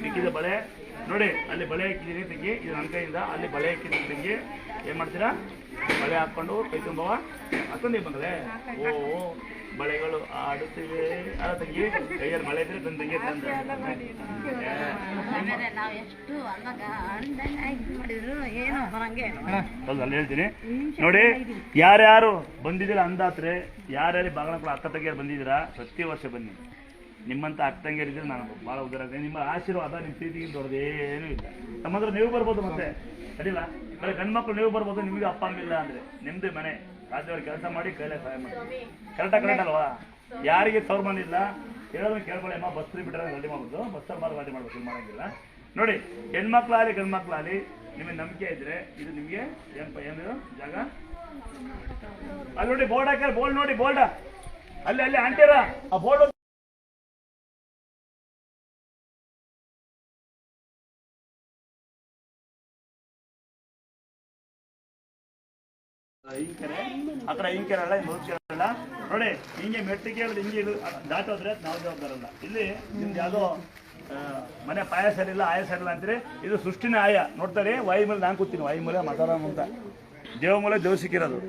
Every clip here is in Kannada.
ಬೇಕಿದೆ ಬಳೆ ನೋಡಿ, ಅಲ್ಲಿ ಬಳೆ ಹಾಕಿದ್ದೀನಿ ತಂಗಿ, ಇದು ನನ್ನ ಕೈಯಿಂದ ಅಲ್ಲಿ ಬಳೆ ಹಾಕಿದ್ದೀನಿ ತಂಗಿ. ಏನು ಮಾಡ್ತೀರಾ? ಬಳೆ ಹಾಕ್ಕೊಂಡು ಕೈ ತುಂಬವ ಹಾಕೊಂಡಿ ಮಗಳೇ. ಓ ಬಳೆಗಳು ಆಡುತ್ತಿವೆ ಅಲ್ಲ ತಂಗಿ, ಕೈಯಲ್ಲಿ ಬಳೆ ಇದ್ರೆ ತಂದು ತಂಗಿ ಅಲ್ಲಿ ಹೇಳ್ತೀನಿ ನೋಡಿ. ಯಾರ್ಯಾರು ಬಂದಿದ್ದೀರಾ ಅಂದಾತ್ರೆ, ಯಾರ್ಯಾರು ಬಾಗಲಕೋಟೆ ಅಕ್ಕ ತಂಗಿಯರು ಬಂದಿದ್ದೀರಾ, ಪ್ರತಿ ವರ್ಷ ಬನ್ನಿ. ನಿಮ್ಮಂಥ ಅಕ್ಕ ತಂಗಿಯರಿದ್ರೆ ನಾನು ಭಾಳ ಉದ್ದಾರ. ನಿಮ್ಮ ಆಶೀರ್ವಾದ, ನಿಮ್ಮ ಪ್ರೀತಿಗೆ ದೊಡ್ಡದೇನೂ ಇಲ್ಲ. ನಮ್ಮ ಹತ್ರ ನೀವು ಬರ್ಬೋದು, ಮತ್ತೆ ಅಡಿಲ್ಲ ಬರೀ ಗಂಡ್ಮಕ್ಳು ನೀವು ಬರ್ಬೋದು. ನಿಮಗೆ ಅಪ್ಪ ಅಮ್ಮ ಇಲ್ಲ ಅಂದರೆ ನಿಮ್ಮದೇ ಮನೆ, ರಾಜ್ಯವ್ರು ಕೆಲಸ ಮಾಡಿ ಕೈಲೇ ಸಹಾಯ ಮಾಡಿ. ಕರೆಕ್ಟ್ ಅಲ್ವಾ? ಯಾರಿಗೆ ತವ್ರ ಬಂದಿಲ್ಲ ಹೇಳೋದನ್ನ ಕೇಳ್ಕೊಳ್ಳಿ ಅಮ್ಮ. ಬಸ್ ಫ್ರೀ ಬಿಟ್ಟರೆ ರೆಡಿ ಮಾಡ್ಬೋದು, ಬಸ್ಸಲ್ಲಿ ಬಾರ ರೆಡಿ ಮಾಡ್ಬೇಕು, ಇದು ಮಾಡೋಂಗಿಲ್ಲ ನೋಡಿ. ಹೆಣ್ಮಕ್ಳಾಗಲಿ ಗಂಡ್ಮಕ್ಳಾಗಲಿ ನಿಮಗೆ ನಂಬಿಕೆ ಇದ್ರೆ ಇದು ನಿಮಗೆ ಏನು ಜಾಗ ಅಲ್ಲಿ ನೋಡಿ, ಬೋರ್ಡ್ ಹಾಕ್ಯಾರ. ಬೋಲ್ಡ್ ನೋಡಿ, ಬೋಲ್ಡ ಅಲ್ಲಿ ಅಲ್ಲಿ ಆಂಟಿಯರ ಆ ಬೋರ್ಡ್ ಹಿಂಕೆರೆ ಆ ಕಡೆ ಹಿಂಕೆರೆ ಅಲ್ಲ, ಮೂರ್ಕೆರೆ ಅಲ್ಲ ನೋಡಿ. ಹಿಂಗೆ ಮೆಟ್ಟಿಗೆ ಹಿಂಗೆ ದಾಟೋದ್ರೆ ನಾವು ಜವಾಬ್ದಾರಲ್ಲ. ಇಲ್ಲಿ ನಿಮ್ದು ಯಾವುದೋ ಮನೆ ಪಾಯ ಸರಿಲ್ಲ, ಆಯ ಸರಿಲ್ಲ ಅಂತೀರಿ. ಇದು ಸೃಷ್ಟಿನೇ ಆಯ. ನೋಡ್ತಾರೆ ವಾಯು ಮೇಲೆ ನಾನು ಕೂತೀನಿ, ವಾಯು ಮೂಲೆ ಮಾತಾಡೋಣ ಅಂತ. ದೇವ ಮೂಲೆ ದೇವ್ ಸಿಕ್ಕಿರೋದು,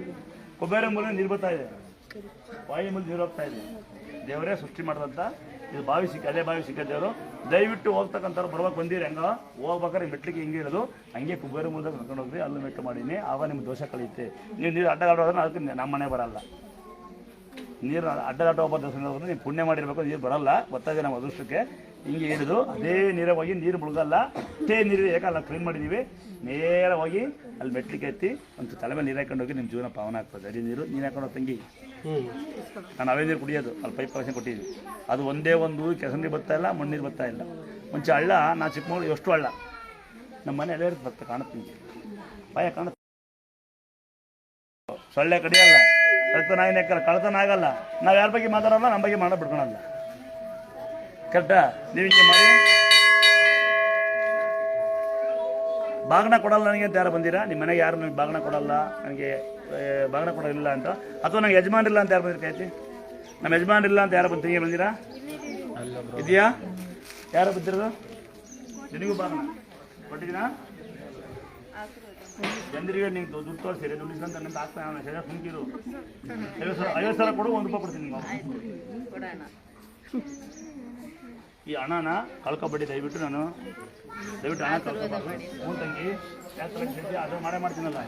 ಕುಬೇರ ಮೂಲೆ ನೀರು ಬರ್ತಾ ಇದೆ, ವಾಯು ಮೂಲೆ ನೀರು ಹೋಗ್ತಾ ಇದೆ. ದೇವರೇ ಸೃಷ್ಟಿ ಮಾಡೋದಂತ. ಇದು ಬಾವಿ ಸಿಕ್ಕ, ಅಲ್ಲೇ ಬಾವಿ ಸಿಕ್ಕ ದೇವರು. ದಯವಿಟ್ಟು ಹೋಗ್ತಕ್ಕಂಥವ್ರು ಬರ್ಬೇಕು ಬಂದಿರಿ. ಹೆಂಗೋ ಹೋಗ್ಬೇಕಾದ್ರೆ ಮೆಟ್ಲಿಗೆ ಹಿಂಗೆ ಇರೋದು, ಹಂಗೆ ಕುಬೇರ ಮೂಲಕ ಕರ್ಕೊಂಡು ಹೋಗ್ರಿ. ಅಲ್ಲೂ ಮೆಟ್ಟು ಮಾಡೀನಿ, ಆವಾಗ ನಿಮ್ಗೆ ದೋಷ ಕಳೆಯುತ್ತೆ. ನೀವು ನೀರು ಅಡ್ಡಗಾಡೋದ್ರೆ ಅದಕ್ಕೆ ನಮ್ಮ ಮನೆ ಬರಲ್ಲ. ನೀರು ಅಡ್ಡದಾಟ ಹೋಗ್ಬಾರ್ದು ಸಂದರ್ಭದಲ್ಲಿ ನೀವು ಪುಣ್ಯ ಮಾಡಿರ್ಬೇಕು, ನೀರು ಬರಲ್ಲ. ಗೊತ್ತಾಗಿದೆ ನಮ್ಮ ಅದೃಷ್ಟಕ್ಕೆ. ಹಿಂಗೆ ಹಿಡಿದು ಅದೇ ನೀರೇ ಹೋಗಿ, ನೀರು ಮುಳುಗಲ್ಲ, ಅಷ್ಟೇ ನೀರು ಯಾಕಲ್ಲ ಕ್ಲೀನ್ ಮಾಡಿದ್ದೀವಿ. ನೇರ ಹೋಗಿ ಅಲ್ಲಿ ಮೆಟ್ಲಿಗೆ ಎತ್ತಿ ಒಂದು ತಲೆ ಮೇಲೆ ನೀರು ಹಾಕೊಂಡು ಹೋಗಿ ನಿಮ್ಮ ಜೀವನ ಪಾವನ ಆಗ್ತದೆ. ಅಡಿ ನೀರು ನೀರು ಹಾಕೊಂಡು ತಂಗಿ. ನಾನು ಅವೇ ನೀರು ಕುಡಿಯೋದು, ಅಲ್ಲಿ ಪೈಪ್ ಕಲೆಕ್ಷನ್ ಕೊಟ್ಟಿದ್ವಿ. ಅದು ಒಂದೇ ಒಂದು ಕೆಸ ನೀರು ಬರ್ತಾ ಇಲ್ಲ, ಮಣ್ಣೀರು ಬರ್ತಾ ಇಲ್ಲ. ಮುಂಚೆ ಹಳ್ಳ, ನಾ ಚಿಕ್ಕಮಗಳೂರು ಎಷ್ಟು ಹಳ್ಳ, ನಮ್ಮ ಮನೆ ಎಲ್ಲ ಬರ್ತದೆ, ಕಾಣುತ್ತೆ ಪಾಯ ಕಾಣುತ್ತೆ. ಸೊಳ್ಳೆ ಕಡಿಯಲ್ಲ, ಕಳ್ತನ ಏನಾಕಲ್ಲ, ಕಳ್ತನ ಆಗಲ್ಲ. ನಾವು ಯಾರ ಬಗ್ಗೆ ಮಾತಾಡೋಲ್ಲ, ನಮ್ಮ ಬಗ್ಗೆ ಮಾಡೋ ಬಿಡ್ಕೊಳಲ್ಲ. ಕರೆಕ್ಟಾ? ನೀವು ಹಿಂಗೆ ಮಾಡಿ ಬಾಗಣ ಕೊಡಲ್ಲ ನನಗೆ ಅಂತ ಯಾರು ಬಂದಿರಾ? ನಿಮ್ಮ ಮನೆಗೆ ಯಾರು ನನಗೆ ಬಾಗಣ ಕೊಡಲ್ಲ, ನನಗೆ ಬಾಗಣ ಕೊಡೋಲ್ಲ ಅಂತ, ಅಥವಾ ನಂಗೆ ಯಜಮಾನ್ರಿಲ್ಲ ಅಂತ ಯಾರು ಬಂದಿರ ಕೈತಿ? ನಮ್ಮ ಯಜಮಾನ್ರಿಲ್ಲ ಅಂತ ಯಾರು ಬಂದು ಬಂದಿರಾ? ಇದೆಯಾ? ಯಾರು ಬಂದಿರೋದು? ನಿನಗೂ ಬಾಗಣ ಕೊಟ್ಟಿದ್ದೀರಾ? ಜನರಿಗೆ ನೀವು ದುಡ್ಡು ತೋರಿಸಿರಿ, ದುಡ್ಡಿಸ್ಕೊಂತ ನನ್ನ ಆಗ್ತಾನೆ ಸುಮ್ಕಿರು. 50 ಸಾವಿರ ಕೊಡು, 1 ರೂಪಾಯಿ ಕೊಡ್ತೀನಿ ನಿಮ್ಗೆ. ಈ ಹಣನ ಕಳ್ಕೊಬೇಡಿ ದಯವಿಟ್ಟು. ದಯವಿಟ್ಟು ಹಣ ಕಳ್ಕೊಬಾರ್ದು. ಹ್ಞೂ ತಂಗಿ, ಯಾಕೆ ಅದು ಮಾಡೇ ಮಾಡ್ತೀನಲ್ಲ.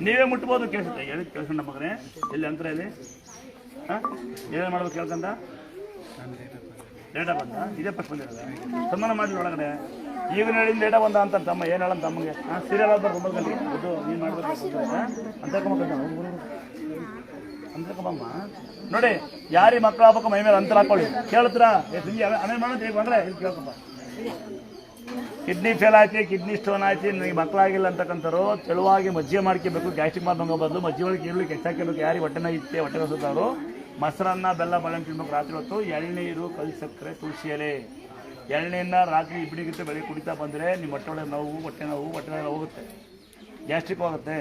ನೀವೇ ಮುಟ್ಬೋದು. ಕೇಳಿಸುತ್ತೆ ಹೇಳಿ, ಕೇಳ್ಕೊಂಡ ಮಗನೇ. ಎಲ್ಲಿ ಅಂತರ ಇಲ್ಲಿ ಏನೇನು ಮಾಡ್ಬೇಕು ಕೇಳ್ಕೊಂಡ? ಡೇಟಾ ಬಂದ, ಇದೇ ಫಸ್ಟ್ ಬಂದಿರೋದ. ಸನ್ಮಾನ ಮಾಡಲಿ ಒಳಗಡೆ. ಈಗ ಹೇಳಿದ ಡೇಟಾ ಬಂದ ಅಂತ ತಮ್ಮ ಏನು ಹೇಳಂತ ತಮ್ಮಗೆ. ಸೀರಿಯಲ್ ಆಗ್ಬಾರ್ದು 9 ಗಂಟೆಗೆ ಅದು ನೀನು ಮಾಡ್ಬೇಕು ಅಂತಕಮ್ಮ ನೋಡಿ. ಯಾರಿ ಮಕ್ಕಳು ಆಗ್ಬೇಕು ಮೈ ಮೇಲೆ ಅಂತರ ಹಾಕೊಳ್ಳಿ. ಕೇಳ್ತೀರಾ? ಆಮೇಲೆ ಮಾಡೋದು ಈಗ ಬಂದರೆ ಇಲ್ಲಿ ಕೇಳ್ಕಪ್ಪ. ಕಿಡ್ನಿ ಫೇಲ್ ಆಯ್ತು, ಕಿಡ್ನಿ ಸ್ಟೋನ್ ಆಯ್ತು, ನನಗೆ ಮಕ್ಕಳಾಗಿಲ್ಲ ಅಂತಕ್ಕಂಥವ್ರು ತೆಳುವಾಗಿ ಮಜ್ಜಿಗೆ ಮಾಡ್ಕೋಬೇಕು. ಗ್ಯಾಸ್ಟ್ರಿಕ್ ಮಾಡ್ದಂಗೆ ಬದಲು ಮಜ್ಜಿಗೆ ಒಳಗೆ ಈರುಳ್ಳಿ ಹೆಚ್ಚಾಕಿರ್ಬೇಕು. ಯಾರಿಗೆ ಹೊಟ್ಟೆನ ಇತ್ತೆ, ಹೊಟ್ಟೆ ಹೊಸದವರು ಮೊಸರನ್ನ ಬೆಲ್ಲ ಬಾಳೆಹಣ್ಣು ತಿನ್ಬೇಕು. ರಾತ್ರಿ ಹೊತ್ತು ಎಳ್ನೀರು, ಕಲ್ಲು ಸಕ್ಕರೆ, ತುಳಸಿ ಎಲೆ, ಎಳ್ನೀರನ್ನ ರಾತ್ರಿ ಇಬ್ಬನಿಗಿಟ್ಟು ಬೆಳಗ್ಗೆ ಕುಡಿತಾ ಬಂದರೆ ನಿಮ್ಮ ಹೊಟ್ಟೆ ಒಳಗೆ ನೋವು, ಹೊಟ್ಟೆ ಹೋಗುತ್ತೆ, ಗ್ಯಾಸ್ಟ್ರಿಕ್ ಹೋಗುತ್ತೆ.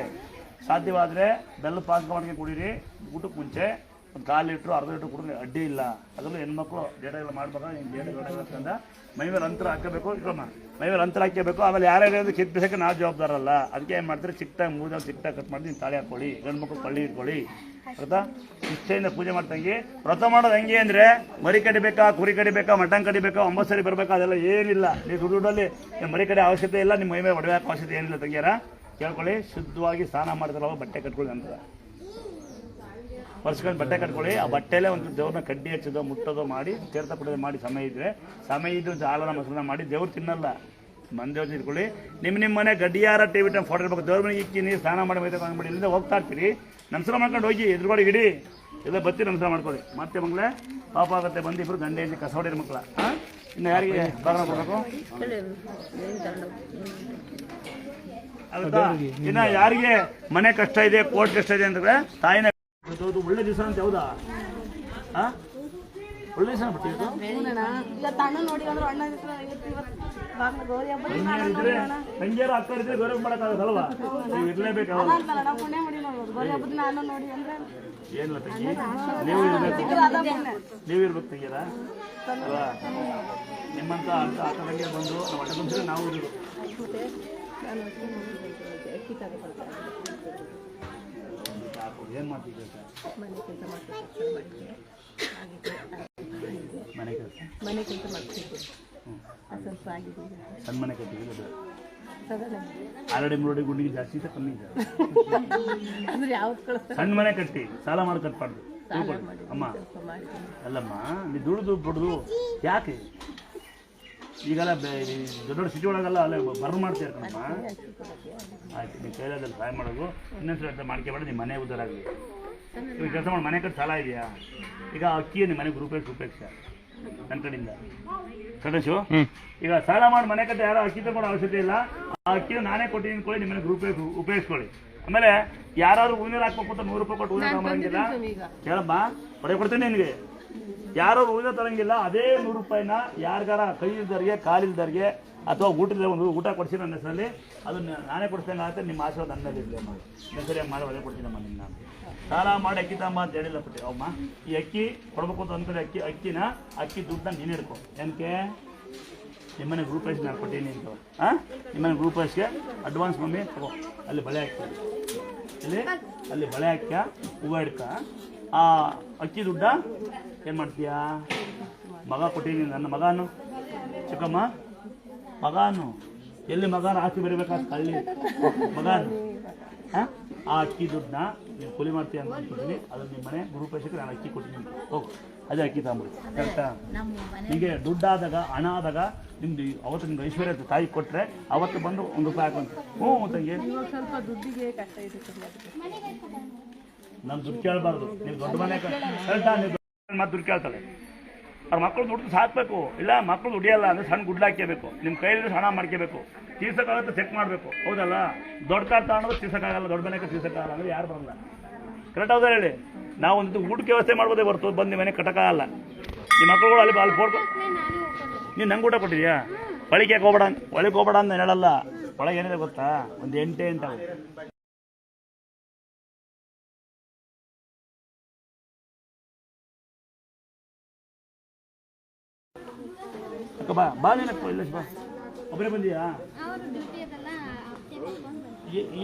ಸಾಧ್ಯವಾದರೆ ಬೆಲ್ಲ ಪಾಕ ಮಾಡ್ಕೊಂಡು ಕುಡೀರಿ. ಊಟಕ್ಕೆ ಮುಂಚೆ ಒಂದು 1/4 ಲೀಟ್ರು 1/2 ಲೀಟ್ರ್ ಕುಡಿದ್ರೆ ಅಡ್ಡಿ ಇಲ್ಲ. ಅದರಲ್ಲೂ ಹೆಣ್ಮಕ್ಳು ಡೇಟಾಗಳು ಮಾಡ್ಬೇಕಾ, ಹಿಂಗೆ ಡೇಟಾಗಳಂದ ಮೈ ಮೇಲೆ ಅಂತರ ಹಾಕಬೇಕು. ಇಟ್ಕೊಮ್ಮ, ಮೈ ಮೇಲೆ ಅಂತರ ಹಾಕಬೇಕು. ಆಮೇಲೆ ಯಾರ್ಯಾರು ಕಿತ್ಬಿಸೋಕ್ಕೆ ನಾವು ಜವಾಬ್ದಾರಲ್ಲ. ಅದಕ್ಕೆ ಏನು ಮಾಡ್ತಾರೆ, ಚಿಕ್ಕದಾಗಿ 3 ದಿನ ಚಿಕ್ಕದಾಗಿ ಕಟ್ ಮಾಡಿ ತಾಳಿ ಹಾಕ್ಕೊಳ್ಳಿ. ಗಂಡು ಮಕ್ಕಳು ಪಳ್ಳಿ ಇಟ್ಕೊಳ್ಳಿ. ಆಯ್ತಾ? ಇಷ್ಟೆಯಿಂದ ಪೂಜೆ ಮಾಡ್ತಂಗೆ. ವ್ರತ ಮಾಡೋದು ಹೆಂಗೆ ಅಂದರೆ ಮರಿ ಕಡಿಬೇಕಾ, ಕುರಿ ಕಡಿಬೇಕಾ, ಮಟನ್ ಕಡಿಬೇಕಾ, 9 ಸರಿ ಬರಬೇಕಾ, ಅದೆಲ್ಲ ಏನಿಲ್ಲ. ನೀವು ದುಡ್ಡಲ್ಲಿ ಮರಿ ಕಡೆ ಅವಶ್ಯಕತೆ ಇಲ್ಲ. ನಿಮ್ಮ ಮೈ ಮೇಲೆ ಒಡವೆ ಹಾಕೋ ಅವಶ್ಯಕತೆ ಏನಿಲ್ಲ ತಂಗಿಯಾರ. ಕೇಳ್ಕೊಳ್ಳಿ. ಶುದ್ಧವಾಗಿ ಸ್ನಾನ ಮಾಡಿದ್ರವ ಬಟ್ಟೆ ಕಟ್ಕೊಳ್ಳಿ ಅಂತ ವರ್ಷಕೊಂಡು ಬಟ್ಟೆ ಕಟ್ಕೊಳ್ಳಿ. ಆ ಬಟ್ಟೆಯಲ್ಲೇ ಒಂದು ದೇವ್ರನ್ನ ಕಡ್ಡಿ ಹಚ್ಚೋದು, ಮುಟ್ಟೋದು ಮಾಡಿ ತೀರ್ಥ ಪಡೆದು ಮಾಡಿ. ಸಮಯ ಇದ್ದು ಹಾಲನ ಮೊಸರನ್ನ ಮಾಡಿ ದೇವ್ರು ತಿನ್ನಲ್ಲ. ದೇವ್ರು ಇಟ್ಕೊಳ್ಳಿ. ನಿಮ್ಮ ಮನೆ ಗಡಿಯಾರ ಟಿವಿ ಟೈಮ್ ಫೋಟೋ ಇರ್ಬೇಕು. ದೇವ್ರ ಮನೆಗೆ ಇಕ್ಕಿ ನೀವು ಸ್ನಾನ ಮಾಡಿ ಮೈತಂದ್ಬಿಡಿ. ಇಲ್ಲಿಂದ ಹೋಗ್ತಾ ಇರ್ತೀರಿ, ನಮಸ್ಕಾರ ಮಾಡ್ಕೊಂಡು ಹೋಗಿ ಎದುರುಗಡೆ ಇಡಿ, ಎಲ್ಲ ಬತ್ತಿ ನಮಸ್ಕಾರ ಮಾಡ್ಕೊಳ್ಳಿ. ಮತ್ತೆ ಮಗಳೇ ಪಾಪ ಆಗುತ್ತೆ. ಬಂದು ಇಬ್ಬರು ಗಂಡೆ ಹೆಂಡತಿ ಕಸ ಹೊಡಿರ ಮಕ್ಕಳ. ಇನ್ನು ಯಾರಿಗೆ ಬಾಗಿನ ಕೊಡಬೇಕು? ಆಗುತ್ತಾ? ಇನ್ನು ಯಾರಿಗೆ ಮನೆ ಕಷ್ಟ ಇದೆ, ಕೋರ್ಟ್ ಕಷ್ಟ ಇದೆ ಅಂದ್ರೆ ತಾಯಿನ ಒಳ್ಳೆ ದಿವಸ ಅಂತ. ಹೌದಾ? ಒಳ್ಳೆ ಸಣ್ಣ ಬಟ್ಟೆ ಇದು ತಂಗಿಯರು ಅಕ್ಕ ಇದ್ರೆ ಗೌರವ ಮಾಡೋಕ್ಕಾಗದಲ್ವಾ ನೀವು ಇರಲೇಬೇಕಾಗಲ್ಲ ಏನಿಲ್ಲ ತಂಗಿ ನೀವು ಇರ್ಬೇಕು ತಂಗಿಯರ ಅಲ್ವಾ ನಿಮ್ಮಂತ ಅಕ್ಕ ತಂಗಿ ಬಂದು ನಮ್ಮ ಅಡ್ಡ ಬಂದರೆ ನಾವು ಇರೋದು ಏನು ಮಾಡ್ತಿದ್ದೆ ಸರ್ ಮನೆ ಕೆಲಸ ಮಾಡ್ತಿದ್ದೆ ಸ್ವಲ್ಪ ಆಗಿದೆ ಸಣ್ಣ ಮನೆ ಕಟ್ಟಿದ್ದು ಆಲ್ರೆಡಿ ನೋಡಿ ಗುಂಡಿಗೆ ಜಾಸ್ತಿ ಇದೆ ಕಮ್ಮಿ ಇದೆ ಸಣ್ಣ ಮನೆ ಕಟ್ಟಿ ಸಾಲ ಮಾಡಿ ಕಟ್ಬಾರ್ದು ಅಮ್ಮ ಅಲ್ಲಮ್ಮ ನೀವು ದುಡ್ದು ಬಿಡ್ದು ಯಾಕೆ ಈಗೆಲ್ಲ ದೊಡ್ಡ ದೊಡ್ಡ ಸಿಟಿ ಒಳಗೆಲ್ಲ ಅಲ್ಲೇ ಬರ್ನ್ ಮಾಡ್ತೀರ ಕಣಮ್ಮ ಆಯ್ತು ನೀವು ಕೈಲಾದಲ್ಲಿ ಸಹಾಯ ಮಾಡೋದು ಇನ್ನೊಂದು ಅರ್ಥ ಮಾಡ್ಕೊಬೇಡ ನಿಮ್ಮ ಮನೆ ಉದ್ದಾರ ಆಗಲಿ ಈಗ ಕೆಲಸ ಮಾಡಿ ಮನೆ ಕಟ್ಟಿ ಸಾಲ ಇದೆಯಾ ಈಗ ಅಕ್ಕಿ ನಿಮ್ಮ ಮನೆಗೆ ರೂಪೇಕ್ಷ ನನ್ನ ಕಡೆಯಿಂದ ಸದಸ್ಯು ಈಗ ಸಾಲ ಮಾಡಿ ಮನೆ ಕಟ್ಟಿ ಯಾರೋ ಅಕ್ಕಿ ತಗೊಂಡು ಅವಶ್ಯಕತೆ ಇಲ್ಲ ಆ ಅಕ್ಕಿನ ನಾನೇ ಕೊಟ್ಟಿದ್ದೀನಿ ಕೊಡಿ ನಿಮ್ಮ ಮನೆಗೆ ಉಪಯೋಗಿಸ್ಕೊಳ್ಳಿ ಆಮೇಲೆ ಯಾರಾದ್ರು ಹೂವಿನಲ್ಲಿ ಹಾಕ್ಬೇಕು ಅಂತ 100 ರೂಪಾಯಿ ಕೊಟ್ಟು ಹೂವಿನ ತಗೊಂಬರಂಗಿಲ್ಲ ಕೇಳಮ್ಮ ಹೊಡೆ ಕೊಡ್ತೀನಿ ನಿನಗೆ ಯಾರು ಹೂವಿನ ತರಂಗಿಲ್ಲ ಅದೇ 100 ರೂಪಾಯಿನ ಯಾರಿಗಾರ ಕೈ ಇಲ್ದವ್ರಿಗೆ ಕಾಲಿಲ್ದವ್ರಿಗೆ ಅಥವಾ ಒಂದು ಊಟ ಕೊಡಿಸಿ ನನ್ನ ಹೆಸರಲ್ಲಿ ಅದನ್ನ ನಾನೇ ಕೊಡಿಸ್ದಂಗೆ ಆಗುತ್ತೆ ನಿಮ್ಮ ಆಶೀರ್ವಾದ ನನ್ನ ಮೇಲೆ ಇರಲಿ ಅಮ್ಮ ನಿಮ್ಮ ಸರಿಯಾಗಿ ಮಾಡಿ ಒಳ್ಳೆ ಕೊಡ್ತೀನಮ್ಮ ನಿನ್ನ ಸಾಲ ಮಾಡಿ ಅಕ್ಕಿ ತಮ್ಮ ಅಂತ ಹೇಳಿಲ್ಲ ಪಟ್ಟಿ ಅಮ್ಮ ಈ ಅಕ್ಕಿ ಕೊಡ್ಬೇಕು ಅಂತ ಅಂದ್ಕೊಂಡು ಅಕ್ಕಿ ದುಡ್ಡನ್ನ ನೀನು ಹಿಡ್ಕೊ ಏನಕ್ಕೆ ನಿಮ್ಮನೆ ಗ್ರೂಪ್ ಐಸ್ ನಾನು ಕೊಟ್ಟೀನಿ ಅಂತ ನಿಮ್ಮನೆ ಗ್ರೂಪ್ ಐಸ್ಗೆ ಅಡ್ವಾನ್ಸ್ ಮಮ್ಮಿ ತಗೋ ಅಲ್ಲಿ ಬಳೆ ಹಾಕ್ತೀನಿ ಅಲ್ಲಿ ಬಳೆ ಹಾಕ್ಯ ಹೂವು ಹಿಡ್ಕ ಆ ಅಕ್ಕಿ ದುಡ್ಡ ಏನು ಮಾಡ್ತೀಯಾ ಮಗ ಕೊಟ್ಟಿದ್ದೀನಿ ನನ್ನ ಮಗನು ಚಿಕ್ಕಮ್ಮ ಮಗನು ಎಲ್ಲಿ ಮಗನ ಆಸ್ತಿ ಬರೀಬೇಕಾದ ಹಳ್ಳಿ ಮಗನು ಆ ಅಕ್ಕಿ ದುಡ್ಡನ್ನ ನೀವು ಕೂಲಿ ಮಾಡ್ತೀಯ ಅಂತ ಅಂದ್ಕೊತೀನಿ ಅದನ್ನು ನಿಮ್ಮ ಮನೆ ಗುರುಪೇಶಕ್ಕೆ ನಾನು ಅಕ್ಕಿ ಕೊಟ್ಟಿದ್ದೀನಿ ಹೋಗು ಅದೇ ಅಕ್ಕಿ ತಗೊಂಬಿಡಿ ಕರೆಕ್ಟಾ ನಿಮಗೆ ದುಡ್ಡಾದಾಗ ಹಣ ಆದಾಗ ನಿಮ್ದು ಅವತ್ತು ನಿಮ್ಗೆ ಐಶ್ವರ್ಯ ತಾಯಿ ಕೊಟ್ಟರೆ ಅವತ್ತು ಬಂದು 1 ರೂಪಾಯಿ ಹಾಕುವಂತ ತಂಗಿ ಸ್ವಲ್ಪ ದುಡ್ಡಿಗೆ ಕಷ್ಟ ಇದೆ ನಾನು ದುಡ್ಡು ಕೇಳಬಾರ್ದು ನೀವು ದೊಡ್ಡ ಮನೆ ಕರೆಕ್ಟಾ ನೀವು ಮತ್ತೆ ದುಡ್ಡು ಕೇಳ್ತಾಳೆ ಅವ್ರ ಮಕ್ಕಳು ದುಡ್ಡು ಸಾಕಬೇಕು ಇಲ್ಲ ಮಕ್ಕಳು ದುಡಿಯಲ್ಲ ಅಂದರೆ ಸಣ್ಣ ಗುಡ್ಲ ಹಾಕ್ಯಬೇಕು ನಿಮ್ಮ ಕೈಯಲ್ಲಿ ಹಣ ಮಾಡ್ಕೋಬೇಕು ತೀರ್ಸೋಕ್ಕಾಗತ್ತೆ ಚೆಕ್ ಮಾಡಬೇಕು ಹೌದಲ್ಲ ದೊಡ್ಡ ಕಾರ್ ತಗೊಂಡು ತೀರ್ಸೋಕ್ಕಾಗಲ್ಲ ದೊಡ್ಡ ಮನೆಗೆ ತೀರ್ಸೋಕ್ಕಾಗಲ್ಲ ಅಂದರೆ ಯಾರು ಬರಲ್ಲ ಕರೆಕ್ಟ್ ಹೌದಾ ಹೇಳಿ ನಾವು ಒಂದು ಊಟಕ್ಕೆ ವ್ಯವಸ್ಥೆ ಮಾಡ್ಬೋದೇ ಹೊರತು ಬಂದು ನಿಮ್ಮ ಮನೆ ಕಟ್ಟಕ್ಕಾಗಲ್ಲ ನಿಮ್ಮ ಮಕ್ಕಳುಗಳು ಅಲ್ಲಿ ಫೋರ್ಕೊ ನೀನು ನಂಗೆ ಊಟ ಕೊಟ್ಟಿದ್ಯಾ ಒಳಗೆ ಹೋಗ್ಬೇಡ ಅಂತ ಹೇಳಲ್ಲ ಒಳಗೆ ಏನಿದೆ ಗೊತ್ತಾ ಒಂದು 8 ಅಂತ ಅಕ್ಕ ಬಾ ನೀನಕ್ಕ ಇಲ್ಲ ಬಾ ಒಬ್ಬರೇ ಬಂದೀಯಾ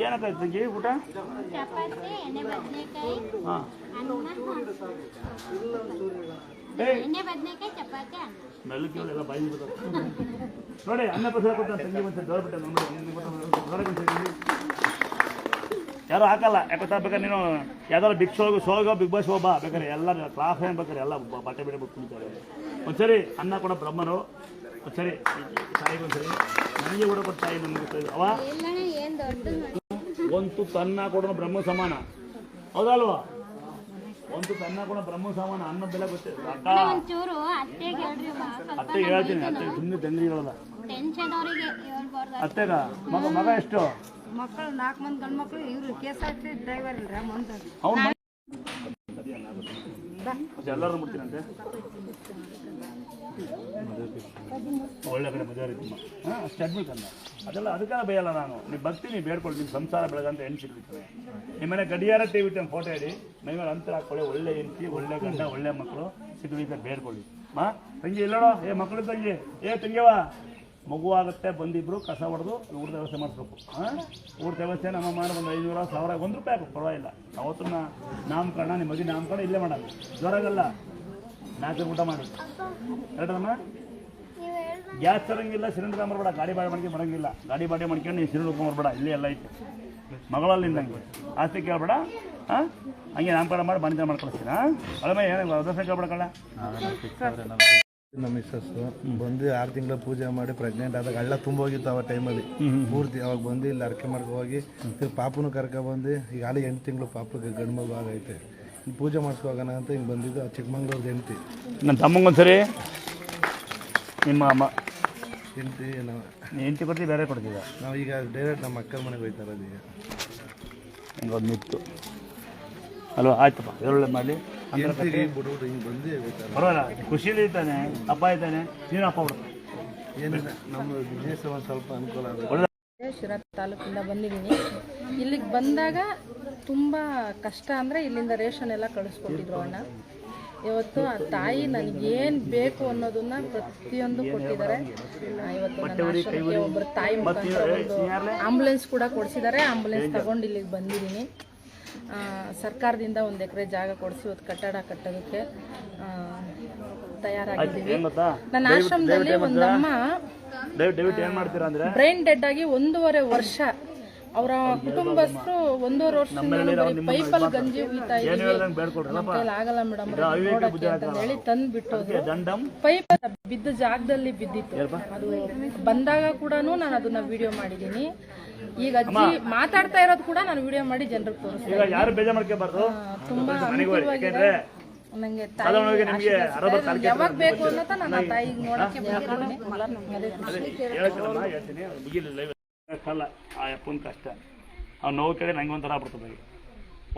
ಏನಕ್ಕ ತಂಗಿ ಊಟ ಹಾಂ ಮೆಲ್ಲಕ್ಕೆ ಎಲ್ಲ ಬಾಯಿ ನೋಡಿ ಅನ್ನ ಪ್ರಸಾದ ಕೊಟ್ಟ ತಂಗಿ ಬಂತ ದೊಡ್ಡ ಯಾರು ಹಾಕಲ್ಲ ಯಾಕೆ ಬೇಕಾದ್ರೆ ನೀನು ಯಾವ್ದಾದ್ರು ಬಿಗ್ ಬಿಗ್ ಬಾಸ್ ಹೋಗ್ಬಾ ಬೇಕಾದ್ರೆ ಎಲ್ಲ ಕ್ಲಾಸ್ ಏನು ಬೇಕಾರೆ ಎಲ್ಲ ಬಟ್ಟೆ ಬಿಟ್ಟೆ ಬಿಟ್ಟು ಕುಳಿತಾರೆ ಒಂದ್ಸರಿ ಅನ್ನ ಕೊಡೋ ಬ್ರಹ್ಮರು ಒಂದ್ಸರಿ ತಾಯಿಗೆ ಒಂದ್ಸರಿ ನನಗೆ ಕೂಡ ಕೊಟ್ಟು ತಾಯಿ ನಮಗೆ ಅವ ಒಂದು ತನ್ನ ಕೊಡೋ ಬ್ರಹ್ಮ ಸಮಾನ ಹೌದಲ್ವಾ ಒಂದು ತನ್ನ ಕೂಡ ಬ್ರಹ್ಮ ಸಮಾನ ಅನ್ನದ ಬೆಲೆ ಗೊತ್ತಿಲ್ಲ ಅಕ್ಕ ಅತ್ತೆಗೆ ಹೇಳ್ತೀನಿ ಅತ್ತೆ ಸುಮ್ಮನೆ ತಂದ್ರಿಗಳಲ್ಲ ಅತ್ತೆಗ ಮಗ ಎಷ್ಟು ಮಕ್ಕಳು 4 ಮಂದಿ ಗಂಡು ಮಕ್ಕಳು ಇವರು KSRTC ಡ್ರೈವರ್ ಇಲ್ರ ಅವ್ನು ಎಲ್ಲರೂ ಮುಡ್ತೀನಂತೆ ಒಳ್ಳೆ ಕಡೆ ಮದುವೆ ರೀತಿ ಅಷ್ಟು ಅಡ್ಮಿಟ್ ಅಂದ ಅದೆಲ್ಲ ಅದಕ್ಕೆಲ್ಲ ಬೇಯಲ್ಲ ನಾನು ನೀವು ಬರ್ತೀನಿ ಬೇಡ್ಕೊಳ್ಳಿ ನಿಮ್ಮ ಸಂಸಾರ ಬೆಳಗಂತ ಹೆಣ್ಣು ಸಿಗ್ಬಿಡ್ತವೆ ನಿಮ್ಮನೆ ಗಡಿಯಾರ ಟಿವಿ ಫೋಟೋ ಇಡಿ ಮೈ ಮೇಲೆ ಅಂತರ ಹಾಕೊಳ್ಳಿ ಒಳ್ಳೆ ಹೆಂಡತಿ ಒಳ್ಳೆ ಗಂಡ ಒಳ್ಳೆ ಮಕ್ಕಳು ಸಿಗಲಿ ಅಂತ ಬೇಡ್ಕೊಳ್ಳಿ ತಂಗಿ ಎಲ್ಲೋಡೋ ಮಕ್ಕಳು ತಂಗಿ ತಂಗಿಯವ ಮಗುವಾಗುತ್ತೆ ಬಂದಿಬ್ರು ಕಸ ಹೊಡೆದು ಊಟದ ವ್ಯವಸ್ಥೆ ಮಾಡಿಸ್ಬೇಕು ಊಟದ ವ್ಯವಸ್ಥೆ ನಮ್ಮ ಮಾಡಿ ಒಂದು 500 1000 1 ರೂಪಾಯಿ ಹಾಕು ಪರವಾಗಿಲ್ಲ ಅವತ್ತು ನಾಮಕರಣ ನಿಮ್ಮ ಮದುವೆ ನಾಮಕರಣ ಇಲ್ಲೇ ಮಾಡೋದು ಜ್ವರಾಗಲ್ಲ 4 ಊಟ ಮಾಡಿ ಹೇಳ್ರಮ್ಮ ಗ್ಯಾಸ್ ತರಂಗಿಲ್ಲ ಸಿಲಿಂಡರ್ ತಗೊಂಬರ್ಬೇಡ ಗಾಡಿ ಬಾಡಿ ಮಾಡ್ಕೊಂಡು ಬರೋಂಗಿಲ್ಲ ಗಾಡಿ ಬಾಡಿ ಮಾಡ್ಕೊಂಡು ನೀವು ಸಿಲಿಂಡರ್ ತೊಗೊಂಬರ್ಬೇಡ ಇಲ್ಲೇ ಎಲ್ಲ ಐತೆ ಮಗಳಲ್ಲಿ ನಂಗೆ ಆಸ್ತಿ ಕೇಳ್ಬೇಡ ಹಂಗೆ ನಾಮಕರಣ ಮಾಡಿ ಬಂದ ಮಾಡಿ ಕಳಿಸ್ತೀನಿ ಅಳಮ ಏನು ಅದರ್ಶ ಕೇಳ್ಬೇಡಕ್ಕಲ್ಲ ನಮ್ಮ ಮಿಸ್ಸಸ್ಸು ಬಂದು 6 ತಿಂಗಳ ಪೂಜೆ ಮಾಡಿ ಪ್ರೆಗ್ನೆಂಟ್ ಆದಾಗ ಹಳ್ಳ ತುಂಬೋಗಿತ್ತು ಆ ಟೈಮಲ್ಲಿ ಪೂರ್ತಿ ಅವಾಗ ಬಂದು ಇಲ್ಲಿ ಅರ್ಕೆ ಮಾಡ್ಕೊ ಹೋಗಿ ಪಾಪನು ಕರ್ಕೊಬಂದು ಈಗ ಅಲ್ಲಿ 8 ತಿಂಗಳು ಪಾಪಕ್ಕೆ ಗಂಡು ಮಗು ಆಗೈತೆ ಪೂಜೆ ಮಾಡಿಸ್ಕೋಗೋಣ ಅಂತ ಹಿಂಗೆ ಬಂದಿದ್ದು ಆ ಚಿಕ್ಕಮಂಗ್ಳೂರ್ದು ಹೆಂಡ್ತಿ ನನ್ನ ತಮ್ಮಂಗೊಂದ್ಸರಿ ನಿಮ್ಮ ಅಮ್ಮ ಹೆಂಡ್ತಿ ನಾವು ಹೆಂಡ್ತಿ ಕೊಡ್ತೀವಿ ಬೇರೆ ಕೊಡ್ತೀವಿ ನಾವು ಈಗ ಡೈರೆಕ್ಟ್ ನಮ್ಮ ಅಕ್ಕನ ಮನೆಗೆ ಹೋಗ್ತಾರದು ಈಗ ಹಿಂಗೆ ಒಂದು ಮಿತ್ತು ಅಲ್ವಾ ಆಯ್ತಪ್ಪ ಒಳ್ಳೆ ಮಾಡಲಿ ಹೆಂಡತಿಗೆ ಬಿಡ್ಬಿಟ್ಟು ಹಿಂಗೆ ಬಂದು ಹೋಗ್ತಾರೆ. ಪರವಾಗಿಲ್ಲ, ಖುಷಿಲಿ ಇದ್ದಾನೆ, ಅಪ್ಪ ಇದ್ದಾನೆ, ನೀನು ಅಪ್ಪ ಬಿಡ್ತಾನೆ. ಏನಿಲ್ಲ, ನಮ್ಮ ಬಿಸ್ನೆಸ್ ಒಂದು ಸ್ವಲ್ಪ ಅನುಕೂಲ ಆಗುತ್ತೆ. ಶಿರಾ ತಾಲೂಕಿಂದ ಬಂದಿದ್ದೀನಿ. ಇಲ್ಲಿಗೆ ಬಂದಾಗ ತುಂಬ ಕಷ್ಟ ಅಂದರೆ ಇಲ್ಲಿಂದ ರೇಷನ್ ಎಲ್ಲ ಕಳಿಸ್ಕೊಟ್ಟಿದ್ರು ಅಣ್ಣ. ಇವತ್ತು ಆ ತಾಯಿ ನನಗೇನು ಬೇಕು ಅನ್ನೋದನ್ನ ಪ್ರತಿಯೊಂದು ಕೊಟ್ಟಿದ್ದಾರೆ. ಇವತ್ತು ನನ್ನ ಆಶ್ರಮಕ್ಕೆ ಒಬ್ಬರು ತಾಯಿ ಮುಖಾಂತರ ಒಂದು ಆಂಬುಲೆನ್ಸ್ ಕೂಡ ಕೊಡಿಸಿದ್ದಾರೆ. ಆಂಬುಲೆನ್ಸ್ ತಗೊಂಡು ಇಲ್ಲಿಗೆ ಬಂದಿದ್ದೀನಿ. ಸರ್ಕಾರದಿಂದ 1 ಎಕರೆ ಜಾಗ ಕೊಡಿಸಿ ಇವತ್ತು ಕಟ್ಟಡ ಕಟ್ಟೋದಕ್ಕೆ ತಯಾರಾಗಿದ್ದೀವಿ. ನನ್ನ ಆಶ್ರಮದಲ್ಲಿ ಒಂದಮ್ಮ ಬ್ರೈನ್ ಡೆಡ್ ಆಗಿ 1.5 ವರ್ಷ, ಅವರ ಕುಟುಂಬಸ್ಥರು 1.5 ವರ್ಷ ಪೈಪಲ್ಲಿ ಗಂಜಿ ಉಯ್ತಾ ಇದ್ದೀವಿ, ನಮ್ಮ ಕೈಲಿ ಆಗಲ್ಲ ಮೇಡಮ್ ನೋಡಕ್ಕೆ ಅಂತ ಹೇಳಿ ತಂದು ಬಿಟ್ಟೋದ್ರು. ಪೈಪ್ ಬಿದ್ದ ಜಾಗದಲ್ಲಿ ಬಿದ್ದಿತ್ತು. ಅದು ಬಂದಾಗ ಕೂಡ ನಾನು ಅದನ್ನ ವಿಡಿಯೋ ಮಾಡಿದ್ದೀನಿ. ಈಗ ಅಜ್ಜಿ ಮಾತಾಡ್ತಾ ಇರೋದು ಕೂಡ ನಾನು ವಿಡಿಯೋ ಮಾಡಿ ಜನರಿಗೆ ತೋರಿಸ್ತೀನಿ. ತುಂಬಾ ಅನುಕೂಲವಾಗಿದೆ ನಂಗೆ. ತಾಯಿ ಯಾವಾಗ ಬೇಕು ಅನ್ನೋದ ನನ್ನ ತಾಯಿಗೆ ನೋಡಕ್ಕೆ ಅಲ್ಲ, ಆ ಅಪ್ಪನ ಕಷ್ಟ ಅವ್ನು ನೋವು ಕೇಳಿ ನಂಗೆ ಒಂಥರ ಬರ್ತದೆ.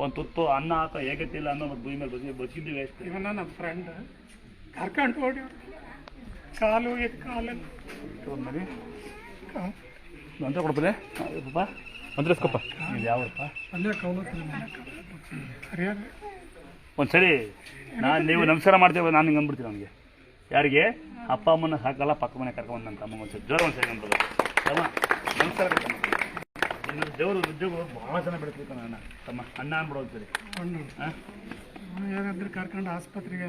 ಒಂದು ತುತ್ತು ಅನ್ನ ಹಾಕ ಹೇಗತ್ತಿಲ್ಲ ಅನ್ನೋ ಮತ್ತು ಭೂಮಿ ಮೇಲೆ ಬದುಕಿದ್ದೀವಿ ಅಷ್ಟೇ. ಇವನ್ನ ನಮ್ಮ ಫ್ರೆಂಡ್ ಕರ್ಕೊಂಡು ಓಡಿ ಕಾಲು ಕಾಲಲ್ಲಿ ಅಂತ ಕೊಡ್ತದೆ ಪಾಪ ಮಂತ್ರಿಸ್ಕೊಪ್ಪ. ಇದು ಯಾವಪ್ಪ? ಒಂದ್ಸರಿ ನೀವು ನಮಸ್ಕಾರ ಮಾಡ್ತೇವೆ, ನಾನು ಹಿಂಗೆ ಅಂದ್ಬಿಡ್ತೀನಿ ಅವನಿಗೆ. ಯಾರಿಗೆ? ಅಪ್ಪ ಅಮ್ಮನ ಹಾಕಲ್ಲ, ಪಕ್ಕ ಮನೆ ಕರ್ಕೊಂಡು ಅಂತ ಅಮ್ಮ ಒಂದ್ಸರಿ ಜ್ವರ ಒಂದ್ಸರಿ ಅಂದ್ಬಿಡೋದು. ತಮ್ಮ ನಮಸ್ಕಾರ ಇನ್ನು ದೇವ್ರ ಉದ್ಯೋಗ ಭಾಳ ಚೆನ್ನಾಗಿ ಬೆಳೆಸ್ಬೇಕು ಅಣ್ಣ. ತಮ್ಮ ಅಣ್ಣ ಅನ್ಬಿಡೋ ಒಂದ್ಸರಿ. ಯಾರಾದ್ರೂ ಕರ್ಕೊಂಡು ಆಸ್ಪತ್ರೆಗೆ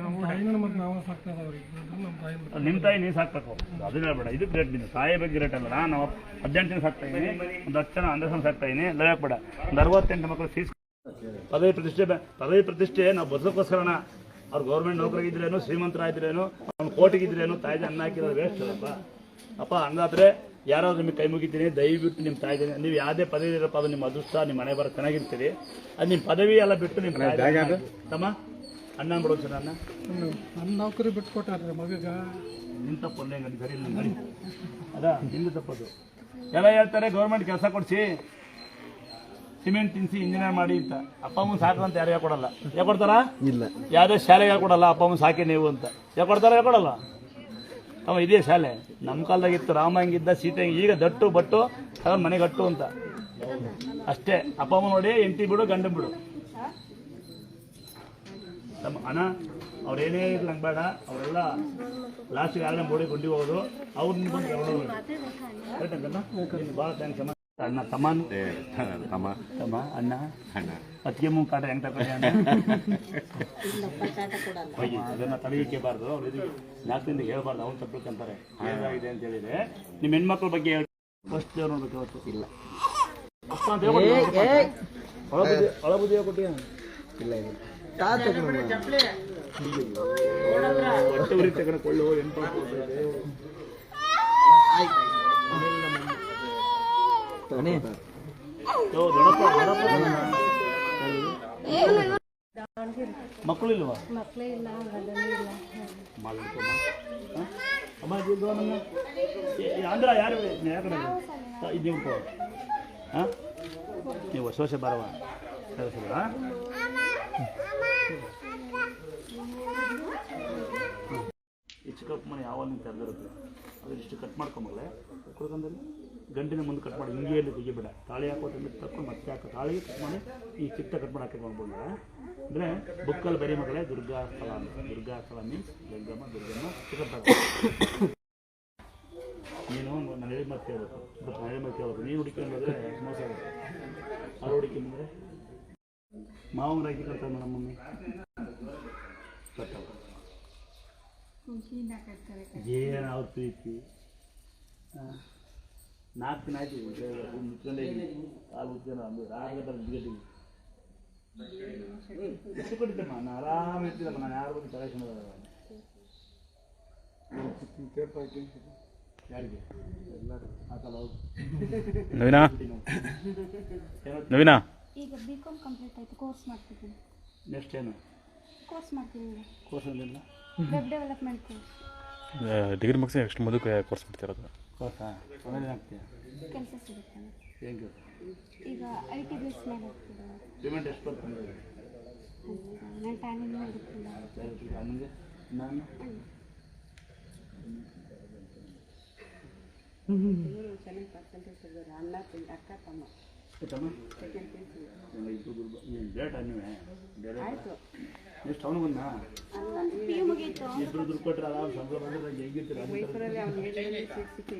ನಿಮ್ಮ ತಾಯಿ ನೀವು ಸಾಕ್ಬೇಕು, ಅದನ್ನ ಹೇಳ್ಬೇಡ. ಇದು ಗ್ರೇಟ್. ನೀನು ತಾಯಿ ಬಗ್ಗೆ ಗ್ರೇಟ್ ಅಲ್ಲ. ನಾನು 18 ದಿನ ಸಾಕ್ತಾ ಇದ್ದೀನಿ, ಒಂದು 10 ಜನ 11 ಜನ ಸಾಕ್ತಾ ಇದ್ದೀನಿ. ಲಯಕ್ ಬೇಡ. ಒಂದು 68 ಮಕ್ಕಳು ಫೀಸ್ ಪದವಿ ಪ್ರತಿಷ್ಠೆ ನಾವು ಬದುಕೋಸ್ಕರಣ. ಅವ್ರು ಗೌರ್ಮೆಂಟ್ ನೌಕರಿಗಿದ್ರೇನು, ಶ್ರೀಮಂತರಾಗಿದ್ರೇನು, ಅವ್ನು ಕೋಟಿಗಿದ್ರೇನು, ತಾಯಿಗೆ ಅನ್ನ ಹಾಕಿರೋದು ವೇಸ್ಟ್ ಅಲ್ಲಪ್ಪ. ಅಪ್ಪ ಹಂಗಾದ್ರೆ ಯಾರಾದ್ರೂ ನಿಮಗೆ ಕೈ ಮುಗಿತೀನಿ, ದಯವಿಟ್ಟು ನಿಮ್ಮ ತಾಯಿ, ನೀವು ಯಾವುದೇ ಪದವಿ ಇರಪ್ಪ, ಅದು ನಿಮ್ಮ ಅದೃಷ್ಟ, ನಿಮ್ಮ ಮನೆ ಬರೋ ಚೆನ್ನಾಗಿರ್ತೀರಿ. ಅದು ನಿಮ್ಮ ಪದವಿ ಎಲ್ಲ ಬಿಟ್ಟು ನಿಮ್ಮ ತಮ್ಮ ಅಣ್ಣ ಬಿಡೋದು ಸರ್. ನನ್ನ ನೌಕರಿ ಬಿಟ್ಕೊಟ್ಟಾರೆ ಮಗಗ. ನಿನ್ನ ತಪ್ಪು ಹೆಂಗ ಸರಿ ಇಲ್ಲ ಅದಾ ನಿಂದು ತಪ್ಪದು. ಎಲ್ಲ ಹೇಳ್ತಾರೆ ಗೌರ್ಮೆಂಟ್ ಕೆಲಸ ಕೊಡಿಸಿ, ಸಿಮೆಂಟ್ ತಿನ್ನಿಸಿ, ಇಂಜಿನಿಯರ್ ಮಾಡಿ ಅಂತ. ಅಪ್ಪ ಅಮ್ಮನ ಸಾಕು ಅಂತ ಯಾರು ಹೇಳ್ಕೊಡಲ್ಲ. ಹೇಳ್ಕೊಡ್ತಾರ? ಇಲ್ಲ. ಯಾವುದೇ ಶಾಲೆಗೆ ಹೇಳ್ಕೊಡಲ್ಲ ಅಪ್ಪ ಅಮ್ಮನ ಸಾಕಿ ನೀವು ಅಂತ. ಹೇಳ್ಕೊಡ್ತಾರ? ಹೇಳ್ಕೊಡಲ್ಲ. ಅವ ಇದೇ ಶಾಲೆ ನಮ್ಮ ಕಾಲದಾಗಿತ್ತು. ರಾಮ ಹಂಗಿದ್ದ, ಸೀತೆ ಈಗ ದಟ್ಟು ಬಟ್ಟು ಅವ್ರ ಮನೆಗಟ್ಟು ಅಂತ ಅಷ್ಟೇ. ಅಪ್ಪ ಅಮ್ಮ ನೋಡಿ, ಹೆಂಡತಿ ಬಿಡು, ಗಂಡ ಬಿಡು. ತಮ್ಮ ಅಣ್ಣ ಅವ್ರೇನೇ ಇರ್ಲಿ ಹಂಗೆ ಬೇಡ. ಅವರೆಲ್ಲ ಲಾಸ್ಟಿಗೆ ಯಾರನ್ನ ಬೋಡಿ ಕೊಂಡಿ ಹೋಗೋದು, ಅವ್ರನ್ನ ಬಂದು ಹೊರಡೋದು. ಕರೆಕ್ಟ್ ಅಂತಲ್ಲ? ಭಾಳ ಥ್ಯಾಂಕ್ಸ್ ಅಮ್ಮ. ಅಣ್ಣ ತಮ್ಮ ಅಣ್ಣ ಅತ್ತಿಗೆ ಮುಂಗೆ ಕಾಟ ಹೆಂಗೆ ತಗೊಂಡು ಅದನ್ನ ತಡೆಯಕ್ಕೇಬಾರ್ದು. ಅವ್ರು ಇದು ನಾಲ್ಕಿಂದ ಹೇಳ್ಬಾರ್ದು, ಅವ್ರು ತಪ್ಪಂತಾರೆ ಏನಾಗಿದೆ ಅಂತ ಹೇಳಿದ್ರೆ. ನಿಮ್ಮ ಹೆಣ್ಮಕ್ಳ ಬಗ್ಗೆ ಫಸ್ಟ್ ದೇವ್ರು ನೋಡ್ಬೇಕು. ಅವತ್ತು ಇಲ್ಲ ಅಪ್ಪ ಅಂತ ಒಳಬುದ್ಧಿ ಕೊಟ್ಟಿ ಇಲ್ಲ ಹೊಟ್ಟೆ ಉರಿ ತಗೊಂಡು ಎಂಟು ಮಕ್ಕಳು ಇಲ್ವಾ? ಆಂಧ್ರ ಯಾರು ಇದು ಹಾಂ ನೀವು ಹೊಸ ವರ್ಷ ಬರವ ಈ ಚಿಕ್ಕಪ್ಪ ಮನೆ ಯಾವಾಗ ತೆರೆದಿರುತ್ತೆ ಅದು ಇಷ್ಟು ಕಟ್ ಮಾಡ್ಕೊಂಬಲ್ಲ ಕುಡ್ಕೊಂಡಲ್ಲಿ ಗಂಟಿನ ಮುಂದೆ ಕಟ್ ಮಾಡಿ ಹಿಂಗೆಯಲ್ಲಿ ತೆಗಿಬೇಡ. ತಾಳಿ ಹಾಕೋದ್ರಿಂದ ತಕ್ಕೊಂಡು ಮತ್ತೆ ಹಾಕೋ ತಾಳಿ ಕಟ್ ಮಾಡಿ ಈ ಚಿಕ್ಕ ಕಟ್ ಮಾಡಿ ಹಾಕಿ ಮಾಡ್ಬೋದ. ಅಂದರೆ ಬುಕ್ಕಲ್ಲಿ ಬರೀ ಮಗಳೇ ದುರ್ಗಾ ಸ್ಥಳ ಅಂತ. ದುರ್ಗಾ ಸ್ಥಳ ಮೀನ್ಸ್ ದುರ್ಗಮ್ಮ ಚಿಕ್ಕಪ್ಪ. ನೀನು ನಾನು ಹೇಳಿ ಮತ್ತೆ ಹೇಳ್ಬೇಕು, ನಾನು ಹೇಳಿ ಮತ್ತೆ ಹೇಳ್ಬೇಕು. ನೀನು ಹುಡುಕೊಂಡ್ರೆ ಮೋಸ ಆಗುತ್ತೆ. ಅವ್ರು ಹುಡುಕೊಂಡ್ರೆ ಮಾವನ ರಾಕಿ ಕಟ್ತಾರೆ ನಮ್ಮ ಮಮ್ಮಿ ಕಟ್ಟವ ಏನು ಅವ್ರ ಪ್ರೀತಿ. 4 ದಿನ ಆಯ್ತು ಮುಚ್ಕೊಂಡೇ ಹಾಲು ಉತ್ಕೊಂಡು ಒಂದು ರಾಗದ ಬಿಗಟ್ಟಿಗೆ ಎಷ್ಟು ಕೊಟ್ಟಿದ್ದಮ್ಮ. ನಾನು ಆರಾಮ ಇರ್ತಿದ್ದಮ್ಮ. ನಾನು ಯಾರ ಬಗ್ಗೆ ತಲೆಕ್ಷನ್ ಯಾರಿಗೆ ಎಲ್ಲರೂ ಹಾಕಲ್ಲ. ನವೀನಾ ನವೀನಾ ಈಗ B.Com ಕಂಪ್ಲೀಟ್ ಆಯಿತು, ಕೋರ್ಸ್ ಮಾಡ್ತಿದ್ದೀನಿ. ನೆಕ್ಸ್ಟ್ ಏನು ಕೋರ್ಸ್ ಮಾಡ್ತೀನಿ? ಕೋರ್ಸ್ ಅಂದಿಲ್ಲ, ವೆಬ್ ಡೆವಲಪ್ಮೆಂಟ್ ಕೋರ್ಸ್. ಡಿಗ್ರಿ ಮುಗಿಸಿ ನೆಕ್ಸ್ಟ್ ಮುಂದಕ್ಕೆ ಕೋರ್ಸ್ ಮಾಡ್ತಿರೋದು. ಕೋರ್ಸಾ? ಏನಾಗ್ತೀಯ? ಕೆಲಸ ಸಿಗುತ್ತೆ. ಹೆಂಗೆ ಈಗ IT ಬೇಸ್ ಮೇಲೆ ಹೋಗ್ತಿದೆ. ಪೇಮೆಂಟ್ ಎಷ್ಟು ಬರ್ತದೆ? 90,000 ಟ್ಯಾನಿಂಗ್ ಇರುತ್ತಿಲ್ಲ. ಹಂಗೆ ನಾನು ಎಷ್ಟು ಅವನು ಬಂದ ಇಬ್ಬರು ದುಡ್ಡು ಕೊಟ್ಟರೆ ಆರಾಮ್ ಸಂಬಳ ಬಂದ್ರೆ ಹೇಗಿರ್ತೀರ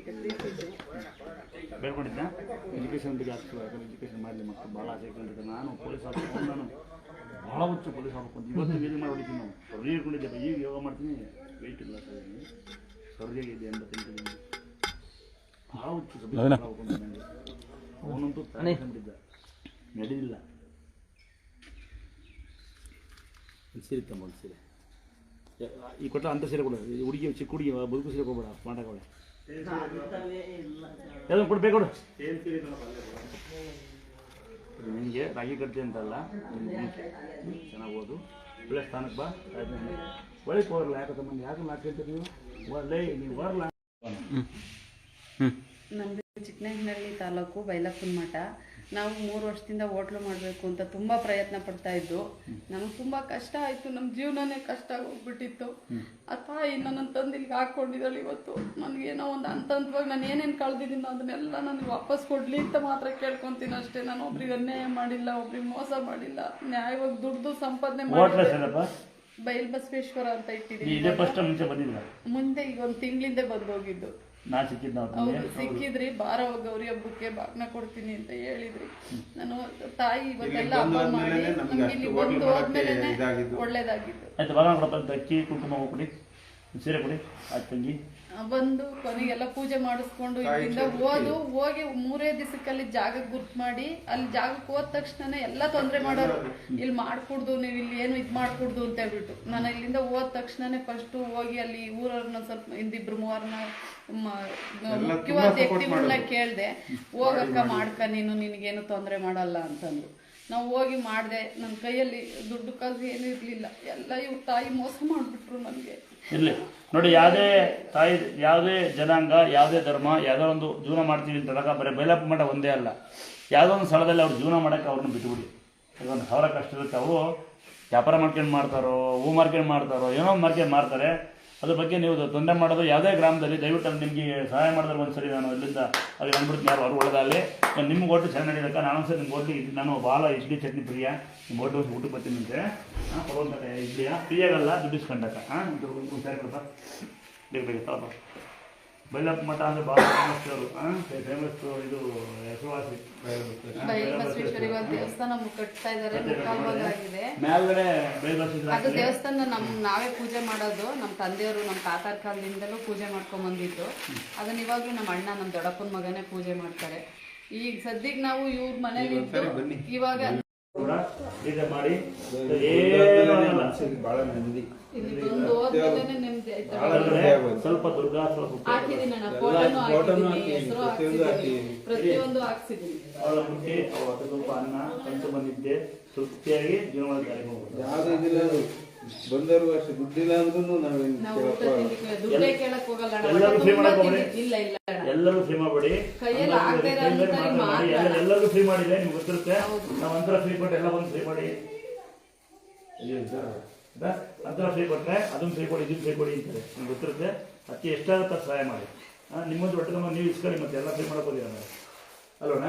ಬೇಡ್ಕೊಂಡಿದ್ದ ಎಜುಕೇಷನ್ ಬಗ್ಗೆ ಆಗ್ತದೆ. ಯಾಕಂದ್ರೆ ಎಜುಕೇಷನ್ ಮಾಡಲಿ ಮಕ್ಕಳು ಭಾಳ ಆಸೆ ಇಟ್ಕೊಂಡಿದ್ದೆ. ನಾನು ಪೊಲೀಸ್ ಆಫೀಸರ್ ನಾನು ಭಾಳ ಹುಚ್ಚು ಪೊಲೀಸ್ ಆಫೀಸರ್ ಇವತ್ತು ವೀದಿ ಮಾಡಿ ಹೊಡಿತೀನಿ. ನಾವು ಸೊರ್ರಿ ಇಟ್ಕೊಂಡಿದ್ದೆ. ಈಗ ಯೋಗ ಮಾಡ್ತೀನಿ, ವೆಯ್ಟ್ ಇಲ್ಲ ಸೊರ್ರಿಯಾಗಿದೆ 88 ದಿನ. ಭಾಳ ಹುಚ್ಚು ಅವನಂತೂ ತಗೊಂಡಿದ್ದ ನಡೆದಿಲ್ಲ. ಸೀರೆ ತಮ್ಮ ಸೀರೆ ಈ ಕೊಟ್ಟ ಅಂಥ ಸೀರೆ ಕೊಡ. ಹುಡುಗಿ ಚಿಕ್ಕ ಹುಡುಗಿ ಬದುಕು ಸೀರೆ ಕೊಡ್ಬೇಡ, ಮಾಟಾಕವಳೆ ಎಲ್ಲ ಕೊಡ್ಬೇಕು ಕೊಡು. ನಿನಗೆ ರಾಗಿ ಕಟ್ಟಿ ಅಂತಲ್ಲ, ಚೆನ್ನಾಗಿ ಓದು, ಒಳ್ಳೆ ಸ್ಥಾನಕ್ಕೆ ಬಾ. ಒಳ್ಳೆ ಹೋಗಲ್ಲ. ಯಾಕೆ ತಮ್ಮ ಯಾಕೆ ಹಾಕ್ಕೊಂತ ನೀವು ಒಳ್ಳೆ ನೀವು ಬರಲ್ಲ. ನಮ್ಮದು ಚಿಕ್ಕನಹಳ್ಳಿ ತಾಲೂಕು ಬೈಲಪ್ಪನ ಮಠ. ನಾವು 3 ವರ್ಷದಿಂದ ಹೋಟ್ಲು ಮಾಡಬೇಕು ಅಂತ ತುಂಬ ಪ್ರಯತ್ನ ಪಡ್ತಾ ಇದ್ದು. ನಮಗೆ ತುಂಬ ಕಷ್ಟ ಆಯಿತು. ನಮ್ಮ ಜೀವನನೇ ಕಷ್ಟ ಹೋಗ್ಬಿಟ್ಟಿತ್ತು. ಆ ತಾಯಿ ನನ್ನ ತಂದು ಇಲ್ಲಿಗೆ ಹಾಕ್ಕೊಂಡಿದ್ದಾಳೆ. ಇವತ್ತು ನನಗೇನೋ ಒಂದು ಹಂತವಾಗಿ ನಾನು ಏನೇನು ಕಳೆದಿದ್ದೀನಿ ಅದನ್ನೆಲ್ಲ ನನಗೆ ವಾಪಸ್ ಕೊಡಲಿ ಅಂತ ಮಾತ್ರ ಕೇಳ್ಕೊತೀನಿ ಅಷ್ಟೇ. ನಾನು ಒಬ್ರಿಗೆ ಅನ್ಯಾಯ ಮಾಡಿಲ್ಲ, ಒಬ್ರಿಗೆ ಮೋಸ ಮಾಡಿಲ್ಲ. ನ್ಯಾಯವಾಗಿ ದುಡ್ದು ಸಂಪಾದನೆ ಮಾಡಿ ಬೈಲ್ಬಸವೇಶ್ವರ ಅಂತ ಇಟ್ಟಿದ್ದೀನಿ. ಮುಂದೆ ಈಗ 1 ತಿಂಗಳಿಂದ ಬಂದು ಹೋಗಿದ್ದು. ಹೌದು, ಸಿಕ್ಕಿದ್ರಿ. ಬಾರ ಗೌರಿ ಹಬ್ಬಕ್ಕೆ ಬಾಗ್ನ ಕೊಡ್ತೀನಿ ಅಂತ ಹೇಳಿದ್ರಿ. ನಾನು ತಾಯಿ ಇವತ್ತೆಲ್ಲ ಹಬ್ಬ ಮಾಡಿ ನಮ್ಗೆ ಇಲ್ಲಿ ಬಂದು ಹೋದ್ಮೇಲೆ ಒಳ್ಳೇದಾಗಿದ್ದು. ಅಕ್ಕಿ ಕುಂಕುಮ ಕೊಡಿ, ಸೀರೆ ಕೊಡಿ, ತಂಗಿ ಬಂದು ಕೊನೆಗೆಲ್ಲ ಪೂಜೆ ಮಾಡಿಸ್ಕೊಂಡು ಇಲ್ಲಿಂದ ಹೋಗಿ 3 ದಿವಸಕ್ಕಲ್ಲಿ ಜಾಗಕ್ಕೆ ಗುರ್ತು ಮಾಡಿ ಅಲ್ಲಿ ಜಾಗಕ್ಕೆ ಹೋದ ತಕ್ಷಣ ಎಲ್ಲ ತೊಂದರೆ ಮಾಡೋರು. ಇಲ್ಲಿ ಮಾಡ್ಕೊಡ್ದು, ನೀವು ಇಲ್ಲಿ ಏನು ಇದು ಮಾಡ್ಕೊಡ್ದು ಅಂತ ಹೇಳ್ಬಿಟ್ಟು ನಾನು ಇಲ್ಲಿಂದ ಹೋದ ತಕ್ಷಣ ಫಸ್ಟ್ ಹೋಗಿ ಅಲ್ಲಿ ಊರವ್ರನ್ನ ಸ್ವಲ್ಪ 2-3 ಮುಖ್ಯವಾದ ವ್ಯಕ್ತಿಗಳನ್ನ ಕೇಳಿದೆ. ಹೋಗಕ್ಕ ಮಾಡ್ಕ ನೀನು, ನಿನಗೇನು ತೊಂದರೆ ಮಾಡಲ್ಲ ಅಂತಂದು ನಾವು ಹೋಗಿ ಮಾಡಿದೆ. ನನ್ನ ಕೈಯಲ್ಲಿ ದುಡ್ಡು ಕಾಸು ಏನೂ ಇರಲಿಲ್ಲ. ಎಲ್ಲ ಇವ್ರ ತಾಯಿ ಮೋಸ ಮಾಡಿಬಿಟ್ರು ನನಗೆ. ಇರಲಿ ನೋಡಿ, ಯಾವುದೇ ತಾಯಿ, ಯಾವುದೇ ಜನಾಂಗ, ಯಾವುದೇ ಧರ್ಮ, ಯಾವುದೋ ಒಂದು ಜೀವನ ಮಾಡ್ತೀವಿ ಅಂತ ಬರೀ ಬೈಲಪ್ಪ ಮಠ ಒಂದೇ ಅಲ್ಲ. ಯಾವುದೋ ಒಂದು ಸ್ಥಳದಲ್ಲಿ ಅವ್ರು ಜೀವನ ಮಾಡೋಕ್ಕೆ ಅವ್ರನ್ನ ಬಿಟ್ಬಿಡಿ. ಒಂದು ಅವರ ಕಷ್ಟ ಇರುತ್ತೆ. ಅವರು ವ್ಯಾಪಾರ ಮಾಡ್ಕೊಂಡು ಮಾಡ್ತಾರೋ, ಹೂ ಮಾರ್ಕೊಂಡು ಮಾಡ್ತಾರೋ, ಏನೋ ಒಂದು ಮಾರ್ಕೊಂಡು ಮಾಡ್ತಾರೆ. ಅದ್ರ ಬಗ್ಗೆ ನೀವು ತೊಂದರೆ ಮಾಡೋದು ಯಾವುದೇ ಗ್ರಾಮದಲ್ಲಿ ದಯವಿಟ್ಟು ನಿಮಗೆ ಸಹಾಯ ಮಾಡಿದ್ರೆ ಒಂದ್ಸರಿ ನಾನು ಇಲ್ಲಿಂದ ಅವ್ರಿಗೆ ಅಂದ್ಬಿಡ್ತೀನಿ. ಯಾರು ಅವ್ರು ಒಳ್ಳೆದಾಗಲಿ. ನಿಮ್ಗೆ ಓಟು ಚೆನ್ನಾಗಿ ನಡೀತಕ್ಕ. ನಾನೊಂದ್ಸರಿ ನಿಮ್ಮ ಓಟ್ಲಿಗೆ ನಾನು ಭಾಳ ಇಡ್ಲಿ ಚಟ್ನಿ ಪ್ರಿಯ. ನಿಮ್ಮ ಓಟು ಊಟಕ್ಕೆ ಬರ್ತೀನಿ ಅಂತೆ. ಕೊಡುವಂಥ ಇಡ್ಲಿಯ ಫ್ರೀಯಾಗಲ್ಲ, ದುಡ್ಡಿಸ್ಕೊಂಡಕ್ಕ. ಸರಿ ಕೊಡಪ್ಪ, ಬೇಕು ತಗೊಳ್ಪ. ಬೈಲಪ್ಪ ಮಠ ಅಂದರೆ ಭಾಳ ಫೇಮಸ್. ಅವರು ಫೇಮಸ್ ಇದು ಹೆಸರುವಾಸಿ ಬೈಲ್ಬಸವೇಶ್ವರ ಇವಾಗ ದೇವಸ್ಥಾನ ಕಟ್ತಾ ಇದ್ದಾರೆ. ಮುಕ್ಕಾಲ್ವಾಗಿದೆ ಮೇಲ್ಗಡೆ ಬೈಲ್ಬಸವೇಶ್ವರ. ಅದು ದೇವಸ್ಥಾನ ನಾವೇ ಪೂಜೆ ಮಾಡೋದು. ನಮ್ಮ ತಂದೆಯವರು ನಮ್ಮ ತಾತಾರ ಕಾಲದಿಂದಲೂ ಪೂಜೆ ಮಾಡ್ಕೊಂಡ್ ಬಂದಿದ್ದು. ಅದನ್ನ ಇವಾಗಲೂ ನಮ್ಮ ಅಣ್ಣ, ನಮ್ಮ ದೊಡ್ಡಪ್ಪನ ಮಗನೇ ಪೂಜೆ ಮಾಡ್ತಾರೆ. ಈಗ ಸದ್ಯಕ್ಕೆ ನಾವು ಇವ್ರ ಮನೇಲಿ ಇದ್ದು ಇವಾಗ ಕೂಡ ಈಗ ಮಾಡಿ ಭಾಳ ನೆಮ್ಮದಿ. ಇಲ್ಲಿ ಬಂದು ಹೋದ್ಮೇಲೆ ನೆಮ್ಮದಿ ಆಯ್ತು. ಸ್ವಲ್ಪ ದುರ್ಗಾ ಸ್ವಲ್ಪ ಹಾಕಿದ್ದೀನಿ ನಾನು, ಫೋಟೋನು ಹಾಕಿದ್ದೀನಿ, ಹೆಸರು ಹಾಕ್ಸಿದ್ದೀನಿ, ಪ್ರತಿಯೊಂದು ಹಾಕ್ಸಿದ್ದೀನಿ. ಅವಳ ಮುಟ್ಟಿ ಅವಳ ಸ್ವಲ್ಪ ಅನ್ನ ಕಂತು ಬಂದಿದ್ದೆ ತೃಪ್ತಿಯಾಗಿ ಜೀವನ ಹೋಗ್ಬೋದು. ಯಾವುದೇ ಇದಿಲ್ಲ ಬಂದವರು ಅಷ್ಟೇ. ದುಡ್ಡಿಲ್ಲ ಅಂದ್ರೂ ದುಡ್ಡೇ ಕೇಳಕ್ ಹೋಗಲ್ಲ. ಎಲ್ಲರೂ ಫ್ರೀ ಮಾಡಬೇಡಿ. ಇಲ್ಲ ಇಲ್ಲ ಎಲ್ಲರೂ ಫ್ರೀ ಮಾಡಬೇಡಿ. ಕೈಯಲ್ಲಿ ಆಗದೆ ಎಲ್ಲರೂ ಫ್ರೀ ಮಾಡಿದೆ, ನಿಮ್ಗೆ ಗೊತ್ತಿರುತ್ತೆ. ನಾವು ಒಂಥರ ಫ್ರೀ ಕೊಟ್ಟರೆ ಎಲ್ಲ ಒಂದು ಫ್ರೀ ಮಾಡಿ, ಒಂಥರ ಫ್ರೀ ಕೊಟ್ಟರೆ ಅದನ್ನು ಫ್ರೀ ಕೊಡಿ, ಇದನ್ನು ಫ್ರೀ ಕೊಡಿ ಅಂತಾರೆ. ನಿಮ್ಗೆ ಗೊತ್ತಿರುತ್ತೆ. ಅತಿ ಎಷ್ಟಾಗುತ್ತೆ ಸಹಾಯ ಮಾಡಿ. ನಿಮ್ಮದು ಒಟ್ಟು ನಮ್ಮ ನೀವು ಇಸ್ಕೊಳ್ಳಿ, ಮತ್ತೆ ಎಲ್ಲ ಫ್ರೀ ಮಾಡೋಕ್ಕೋದಿಲ್ಲ ಅಲ್ವಣ್ಣ.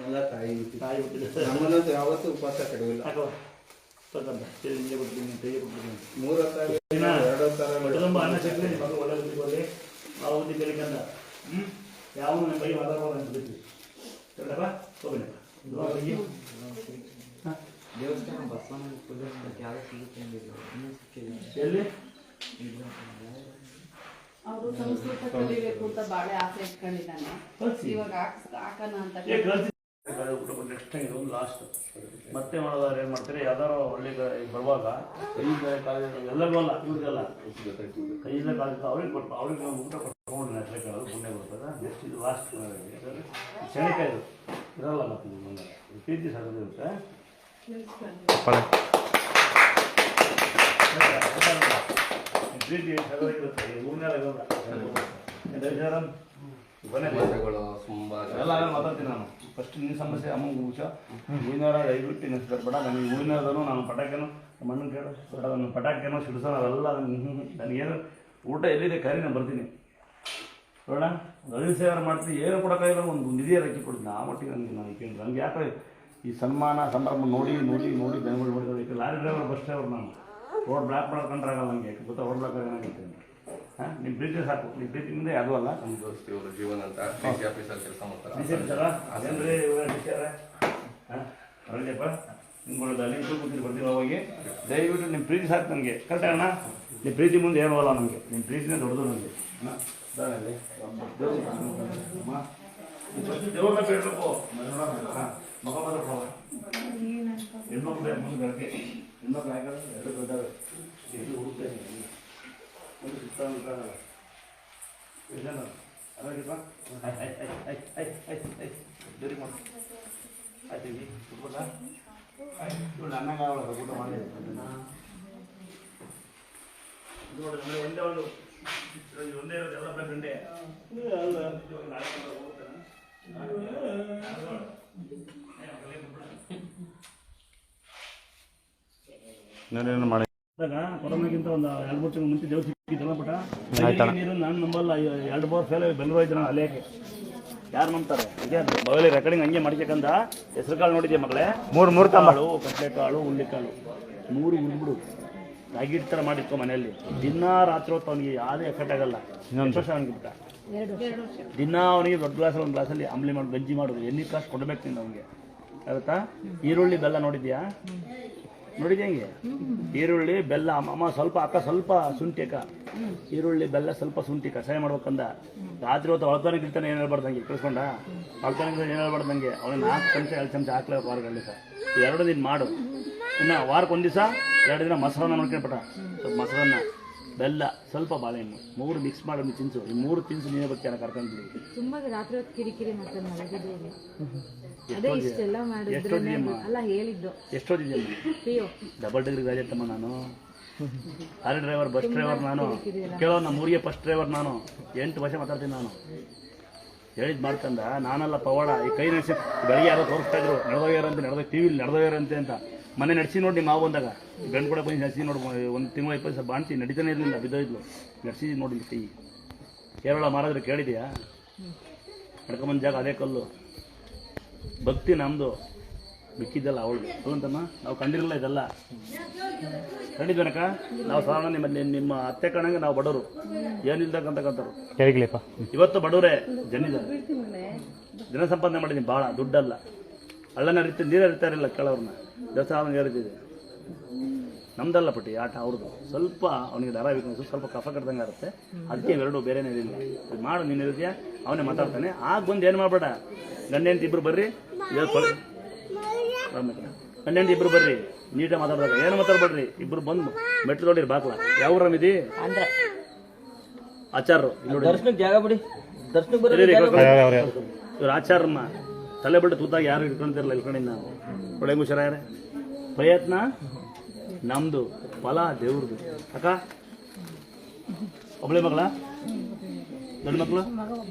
ಎಲ್ಲ ತಾಯಿ ತಾಯಿ ಹುಟ್ಟಿದೆ. ನಮ್ಮನ್ನಂತೂ ಯಾವತ್ತೂ ಉಪವಾಸ ಕೆಡವಿಲ್ಲ. ಹಿಂಗೆ ಕೊಡ್ತೀನಿ, ಕೈಗೆ ಕೊಡ್ತೀನಿ. 3 ಕುಟುಂಬ ಅನ್ನ ಸಿಕ್ಕಲಿ, ನಿಮ್ಮ ಮಗ ಒಳ್ಳೆ ಬುದ್ಧಿ ಬರಲಿ. ಆ ಬುದ್ಧಿ ಕಲಿಕಂದ ಯಾವ ನಮ್ಮ ಬೈ ಮಾತಾಡೋದು ಅಂತ ಬಿಡ್ತೀವಿ. ಕರೆಕ್ಟಪ್ಪ, ಹೋಗ್ಬೇಕಪ್ಪ. ದೇವಸ್ಥಾನ ಬಸವನ ಪೂಜೆ ಮಾಡೋಕ್ಕೆ ಯಾವ್ದು ಸಿಗುತ್ತೆ ಎಲ್ಲಿ ಅವರು ಸಂಸ್ಕೃತ ಕಲಿಬೇಕು ಅಂತ ಬಾಳೆ ಆಸೆ ಇಟ್ಕೊಂಡಿದ್ದಾನೆ. ಇವಾಗ ಹಾಕೋಣ ಅಂತ ನೆಕ್ಸ್ಟ್ ಟೈಮ್ ಒಂದು ಲಾಸ್ಟ್ ಮತ್ತೆ ಮಾಡೋದಾದ್ರೆ ಏನು ಮಾಡ್ತಾರೆ, ಯಾವ್ದಾರು ಒಳ್ಳೆ ಬರುವಾಗ ಕೈಯಿಂದ ಕಾಲೇಜ್ ಎಲ್ಲರಿಗೂ ಅಲ್ಲ, ಇವ್ರಿಗೆಲ್ಲ ಕೈಯಿಂದ ಕಾಲೇಜ್ ಅವ್ರಿಗೆ ಕೊಟ್ಟು ಅವ್ರಿಗೆ ಊಟ ಕೊಟ್ಕೊಂಡು ನೆಟ್ಲೆ ಕೇಳೋದು ಪುಣ್ಯ ಬರ್ತದೆ. ನೆಕ್ಸ್ಟ್ ಇದು ಲಾಸ್ಟ್ ಶನಿಕಾಯಿ ಇರಲ್ಲ, ಮತ್ತೆ ಪ್ರೀತಿ ಸಾಕೋದಿರುತ್ತೆ. ಪ್ರೀತಿ ಸಗೋದಿರುತ್ತೆ, ಊರಿನಾರ ಎಲ್ಲ ಮಾತಾಡ್ತೀನಿ ನಾನು. ಫಸ್ಟ್ ನಿನ್ನ ಸಮಸ್ಯೆ ಅಮ್ಮಂಗೆ ಹುಷ ಹೂವಿನಾರ ದಯವಿಟ್ಟು ನೆನೆಸ್ಬೇಡ. ನನಗೆ ಹೂವಿನಾರದನು ನಾನು ಪಟಾಕಿನೂ ಮಣ್ಣು ಕೇಳು ಬೇಡ, ನನ್ನ ಪಟಾಕಿನೋ ಸಿಡಿಸೋಣ ಅವೆಲ್ಲ ನನಗೇನು ಊಟ ಎಲ್ಲಿದೆ ಕರಿ ನಾನು ಬರ್ತೀನಿ ನೋಡೋಣ. ರವಿ ಸೇವೆ ಮಾಡ್ತೀನಿ, ಏನು ಕೊಡೋಕ್ಕಾಗಿಲ್ಲ, ಒಂದು ನಿಧಿಯ ರಕ್ಕಿ ಕೊಡ್ತೀನಿ. ಆ ಮಟ್ಟಿಗೆ ನನಗೆ ಯಾಕೆ ಈ ಸನ್ಮಾನ ಸಂಭ್ರಮ ನೋಡಿ ನೋಡಿ ನೋಡಿ ಬೆಂಗಳೂರು ನೋಡಿದ್ರೆ ಲಾರಿ ಡ್ರೈವರ್ ಬಸ್ ಡ್ರೈವರ್ ನಾನು ರೋಡ್ ಬ್ಲಾಕ್ ಮಾಡ್ಕೊಂಡ್ರಾಗಲ್ಲ ನನಗೆ ಗೊತ್ತಾ, ರೋಡ್ ಬ್ಲಾಕ್ ಆಗೋಣ. ಹಾಂ ನಿಮ್ಮ ಪ್ರೀತಿ ಸಾಕು, ನಿಮ್ಮ ಪ್ರೀತಿಯಿಂದ ಯಾವುದೂ ಅಲ್ಲ. ನಮ್ಮ ದೋಸ್ತಿ ಇವರು ಜೀವನ ಅಂತ ಆಫೀಸಲ್ಲಿ ಕೆಲಸ ಮಾಡ್ತಾರೆ ಅದೇನ್ರಿ ಹಾಂ ಅರಳಿಯಪ್ಪ ನಿಮ್ಗಳು ಅಲ್ಲಿ ಕೂತಿದ್ದು ಬರ್ತೀವಿ ಹೋಗಿ. ದಯವಿಟ್ಟು ನಿಮ್ಮ ಪ್ರೀತಿ ಸಾಕು ನನಗೆ, ಕರೆಕ್ಟ್ ಅಣ್ಣ. ನಿಮ್ಮ ಪ್ರೀತಿ ಮುಂದೆ ಏನೂ ಅಲ್ಲ ನನಗೆ, ನಿಮ್ಮ ಪ್ರೀತಿನೇ ದೊಡ್ಡದು ನನಗೆ. ದೇವ್ರನ್ನ ಬೇಡಬೇಕು ಮಗ ಮಾತ್ರ ಹೆಣ್ಮಕ್ಳು ಮುಂದೆ ಬೆಳಕೆ ಹೆಣ್ಮಕ್ಳು ಯಾಕಂದ್ರೆ ಎರಡು ದೊಡ್ಡವೆ ಎಲ್ಲಿ ಹುಡುಕ್ತೇನೆ ಒಂದು ಸುತ್ತ ಆರಾಗಿಪ್ಪ ಬೇರೆ ಮಾಡಿ ಆಯ್ತೀವಿ ಊಟ ಇವಳು ಅನ್ನಂಗ ಅವಳ ಊಟ ಮಾಡಿ ನೋಡಿ ಒಂದೇ ಒಂದು ಒಂದೇ ಇರೋದು ಎಲ್ಲ ಗಂಡೆ ಮಾಡಿ ಕೊರೋನಾಗಿಂತ ಒಂದು 2-3 ತಿಂಗಳು ಮುಂಚೆ ದೇವ್ರು ಸಿಕ್ಕಿದ್ದಲ್ಲ ಪುಟ ನೀರು ನಾನು ನಂಬಲ್ಲ. 2 ಬೋರ್ ಫೇಲ್ ಬೆಂಗಳೂರು ಇದ್ದ ಅಲ್ಲೇ ಯಾರು ನಂಬ್ತಾರೆ? ಮೊಬೈಲ್ ರೆಕಾರ್ಡಿಂಗ್ ಹಂಗೆ ಮಾಡ್ಬೇಕಂದ ಹೆಸರು ಕಾಳು ನೋಡಿದ್ಯಾ ಮಗಳೇ? 3 ಕಾಳು, ಕಟ್ಲೆ ಕಾಳು, ಹುಳ್ಳಿ ಕಾಳು 3 ಉಳ್ಬಿಡು ರಾಗಿಟ್ ಥರ ಮಾಡಿಟ್ಕೊ ಮನೆಯಲ್ಲಿ. ದಿನ ರಾತ್ರಿ ಹೊತ್ತು ಅವನಿಗೆ ಯಾವುದೇ ಎಫೆಕ್ಟ್ ಆಗಲ್ಲ. ವರ್ಷ ಅವನಿಗೆ ಬಿಟ್ಟ ದಿನ ಅವನಿಗೆ ದೊಡ್ಡ ಗ್ಲಾಸಲ್ಲಿ ಒಂದು ಗ್ಲಾಸಲ್ಲಿ ಅಂಬ್ಲಿ ಮಾಡಿ ಗಂಜಿ ಮಾಡೋದು ಎಣ್ಣೆ ಕಾಸು ಕೊಡಬೇಕು ನೀನು ಅವನಿಗೆ, ಆಗುತ್ತಾ? ಈರುಳ್ಳಿ ಬೆಲ್ಲ ನೋಡಿದ್ಯಾ? ನೋಡಿದ್ಯಾ ಹಿಂಗೆ ಈರುಳ್ಳಿ ಬೆಲ್ಲ ಅಮ್ಮ ಸ್ವಲ್ಪ ಅಕ್ಕ ಸ್ವಲ್ಪ ಶುಂಠಿ ಅಕ್ಕ ಈರುಳ್ಳಿ ಬೆಲ್ಲ ಸ್ವಲ್ಪ ಶುಂಠಿ ಕಷಾಯ ಮಾಡ್ಬೇಕಂದ. ರಾತ್ರಿ ಹೊತ್ತು ಒಳತಾನಿಗೆ ಇರ್ತಾನೆ ಏನು ಹೇಳ್ಬಾರ್ದಂಗೆ ಕಳಿಸ್ಕೊಂಡ ಒಳತಾನಿಗೆ ಏನು ಹೇಳ್ಬಾರ್ದಂಗೆ ಅವನಿಗೆ 4 ಚಮಚ 2 ಚಮಚ ಹಾಕ್ಲೇಬೇಕು ವಾರಗಳಲ್ಲಿ ಸರ್. 2 ದಿನ ಮಾಡು. ಇನ್ನು ವಾರಕ್ಕೆ 1 ದಿವಸ 2 ದಿನ ಮೊಸರನ್ನ ನೋಡ್ಕೊಂಡ್ಬಿಟ್ಟ. ಸ್ವಲ್ಪ ಮೊಸರನ್ನ ಬೆಲ್ಲ ಸ್ವಲ್ಪ ಬಾಳೆಹಣ್ಣು 3 ಮಿಕ್ಸ್ ಮಾಡಿ ತಿನ್ಸು. ಈ 3 ತಿನ್ಸು ನೀವೇ ಬರ್ತೀಯ ಕರ್ಕೊಂಡ್ಬಿಡಿ. ತುಂಬಾ ರಾತ್ರಿ ಹೊತ್ತು ಕಿರಿಕಿರಿ ಮಾಡ್ತಾನೆ ಮಲಗಿದ್ದೇನೆ. ಅದೇ ಇಷ್ಟೆಲ್ಲ ಮಾಡಿದ್ರೆ ಅಲ್ಲ ಹೇಳಿದ್ದು. ಎಷ್ಟೋದಿದೆಯಮ್ಮ? ಡಬಲ್ ಡಿಗ್ರಿ ಗ್ರಾಜುಯೇಟ್ ಅಮ್ಮ ನಾನು. ಲಾರಿ ಡ್ರೈವರ್, ಬಸ್ ಡ್ರೈವರ್ ನಾನು. ಕೇಳೋ ನಮ್ಮ ಊರಿಗೆ ಫಸ್ಟ್ ಡ್ರೈವರ್ ನಾನು. 8 ವರ್ಷ ಮಾತಾಡ್ತೀನಿ ನಾನು. ಹೇಳಿದ್ ಮಾಡ್ಕಂದ ನಾನಲ್ಲ ಪವಾಡ. ಈ ಕೈ ನಡೆಸಿ ಬೆಳಗ್ಗೆ ಯಾರೋ ತೋರಿಸ್ತಾ ಇದ್ರು ನಡೆದೋಗ್ಯಾರಂತೆ ಟಿವಿಲಿ ನಡೆದೋಗ್ಯಾರಂತೆ ಅಂತ. ಮನೆ ನಡೆಸಿ ನೋಡಿ ಮಾವು ಬಂದಾಗ ಗಂಡು ಕೂಡ ಬಂದು ನಡೆಸಿ ನೋಡಿ 1 ತಿಂಗಳು 20 ದಿವಸ ಬಾಣ್ತಿ ನಡೀತಾನೆ ಇರಲಿಲ್ಲ, ಬಿದ್ದೋಯ್ಲು. ನಡೆಸಿ ನೋಡಿ ಕೈ ಕೇರಳ ಮಾರಾದ್ರೆ ಕೇಳಿದ್ಯಾ? ನಡ್ಕೊಂಬಂದ ಜಾಗ ಅದೇ ಕಲ್ಲು. ಭಕ್ತಿ ನಮ್ಮದು, ಬಿಕ್ಕಿದ್ದಲ್ಲ ಅವಳು ಅಂತಮ್ಮ. ನಾವು ಕಂಡಿರಲ್ಲ ಇದೆಲ್ಲ, ಕಂಡಿದ್ವನಕ ನಾವು ಸಾಧಾರಣ ನಿಮ್ಮ ಅತ್ತೆ ಕಣಂಗೆ ನಾವು ಬಡವರು ಏನಿಲ್ದಂತಕ್ಕಂಥವ್ರು. ಇವತ್ತು ಬಡವರೇ ಜನ ಸಂಪಾದನೆ ಮಾಡಿದ್ದೀನಿ ಭಾಳ, ದುಡ್ಡಲ್ಲ. ಹಳ್ಳನ ಹರಿತ ನೀರು ಹರಿತಾ ಇರಲಿಲ್ಲ ಕೆಲವ್ರನ್ನ, ದೇವಸ್ಥಾನ ಹರಿತಿದೆ. ನಮ್ದಲ್ಲ ಪಟ್ಟಿ ಆಟ ಅವ್ರದ್ದು. ಸ್ವಲ್ಪ ಅವನಿಗೆ ದರ ವೀಕ್ನೆಸ್, ಸ್ವಲ್ಪ ಕಫ ಕಟ್ಟದಂಗೆ ಇರುತ್ತೆ. ಅದಕ್ಕೆ ಇವೆರಡು ಬೇರೆನೇ ಇರಲಿಲ್ಲ. ಮಾಡು ನೀನು ಇರುತ್ತೀಯ, ಅವನೇ ಮಾತಾಡ್ತಾನೆ. ಆಗ ಬಂದು ಏನು ಮಾಡಬೇಡ, ಗಂಡ ಹೆಂಡತಿ ಇಬ್ಬರು ಬರ್ರಿ, ಗಂಡ ಹೆಂಡತಿ ಇಬ್ಬರು ಬರ್ರಿ, ನೀಟಾಗಿ ಮಾತಾಡ್ದಾಗ ಏನು ಮಾತಾಡ್ಬೇಡ್ರಿ. ಇಬ್ಬರು ಬಂದು ಮೆಟ್ಲು ನೋಡಿರಿ ಬಾಕ್ಲ. ಯಾವ ರಮಿದಿ ಆಚಾರ್ರು ಇವ್ರು ಆಚಾರಮ್ಮ ತಲೆ ಬಿಟ್ಟು ತೂತಾಗಿ ಯಾರು ಇಟ್ಕೊಂತಿರಲ್ಲ ಇಲ್ಕೊಂಡಿದ್ದು ನಾವು. ಒಳ್ಳೆ ಹುಷಾರ ಪ್ರಯತ್ನ ನಮ್ದು, ಫಲ ದೇವ್ರದು. ಅಕ್ಕ ಒಬ್ಬಳೆ ಮಗಳ, ದೊಡ್ಡ ಮಕ್ಕಳು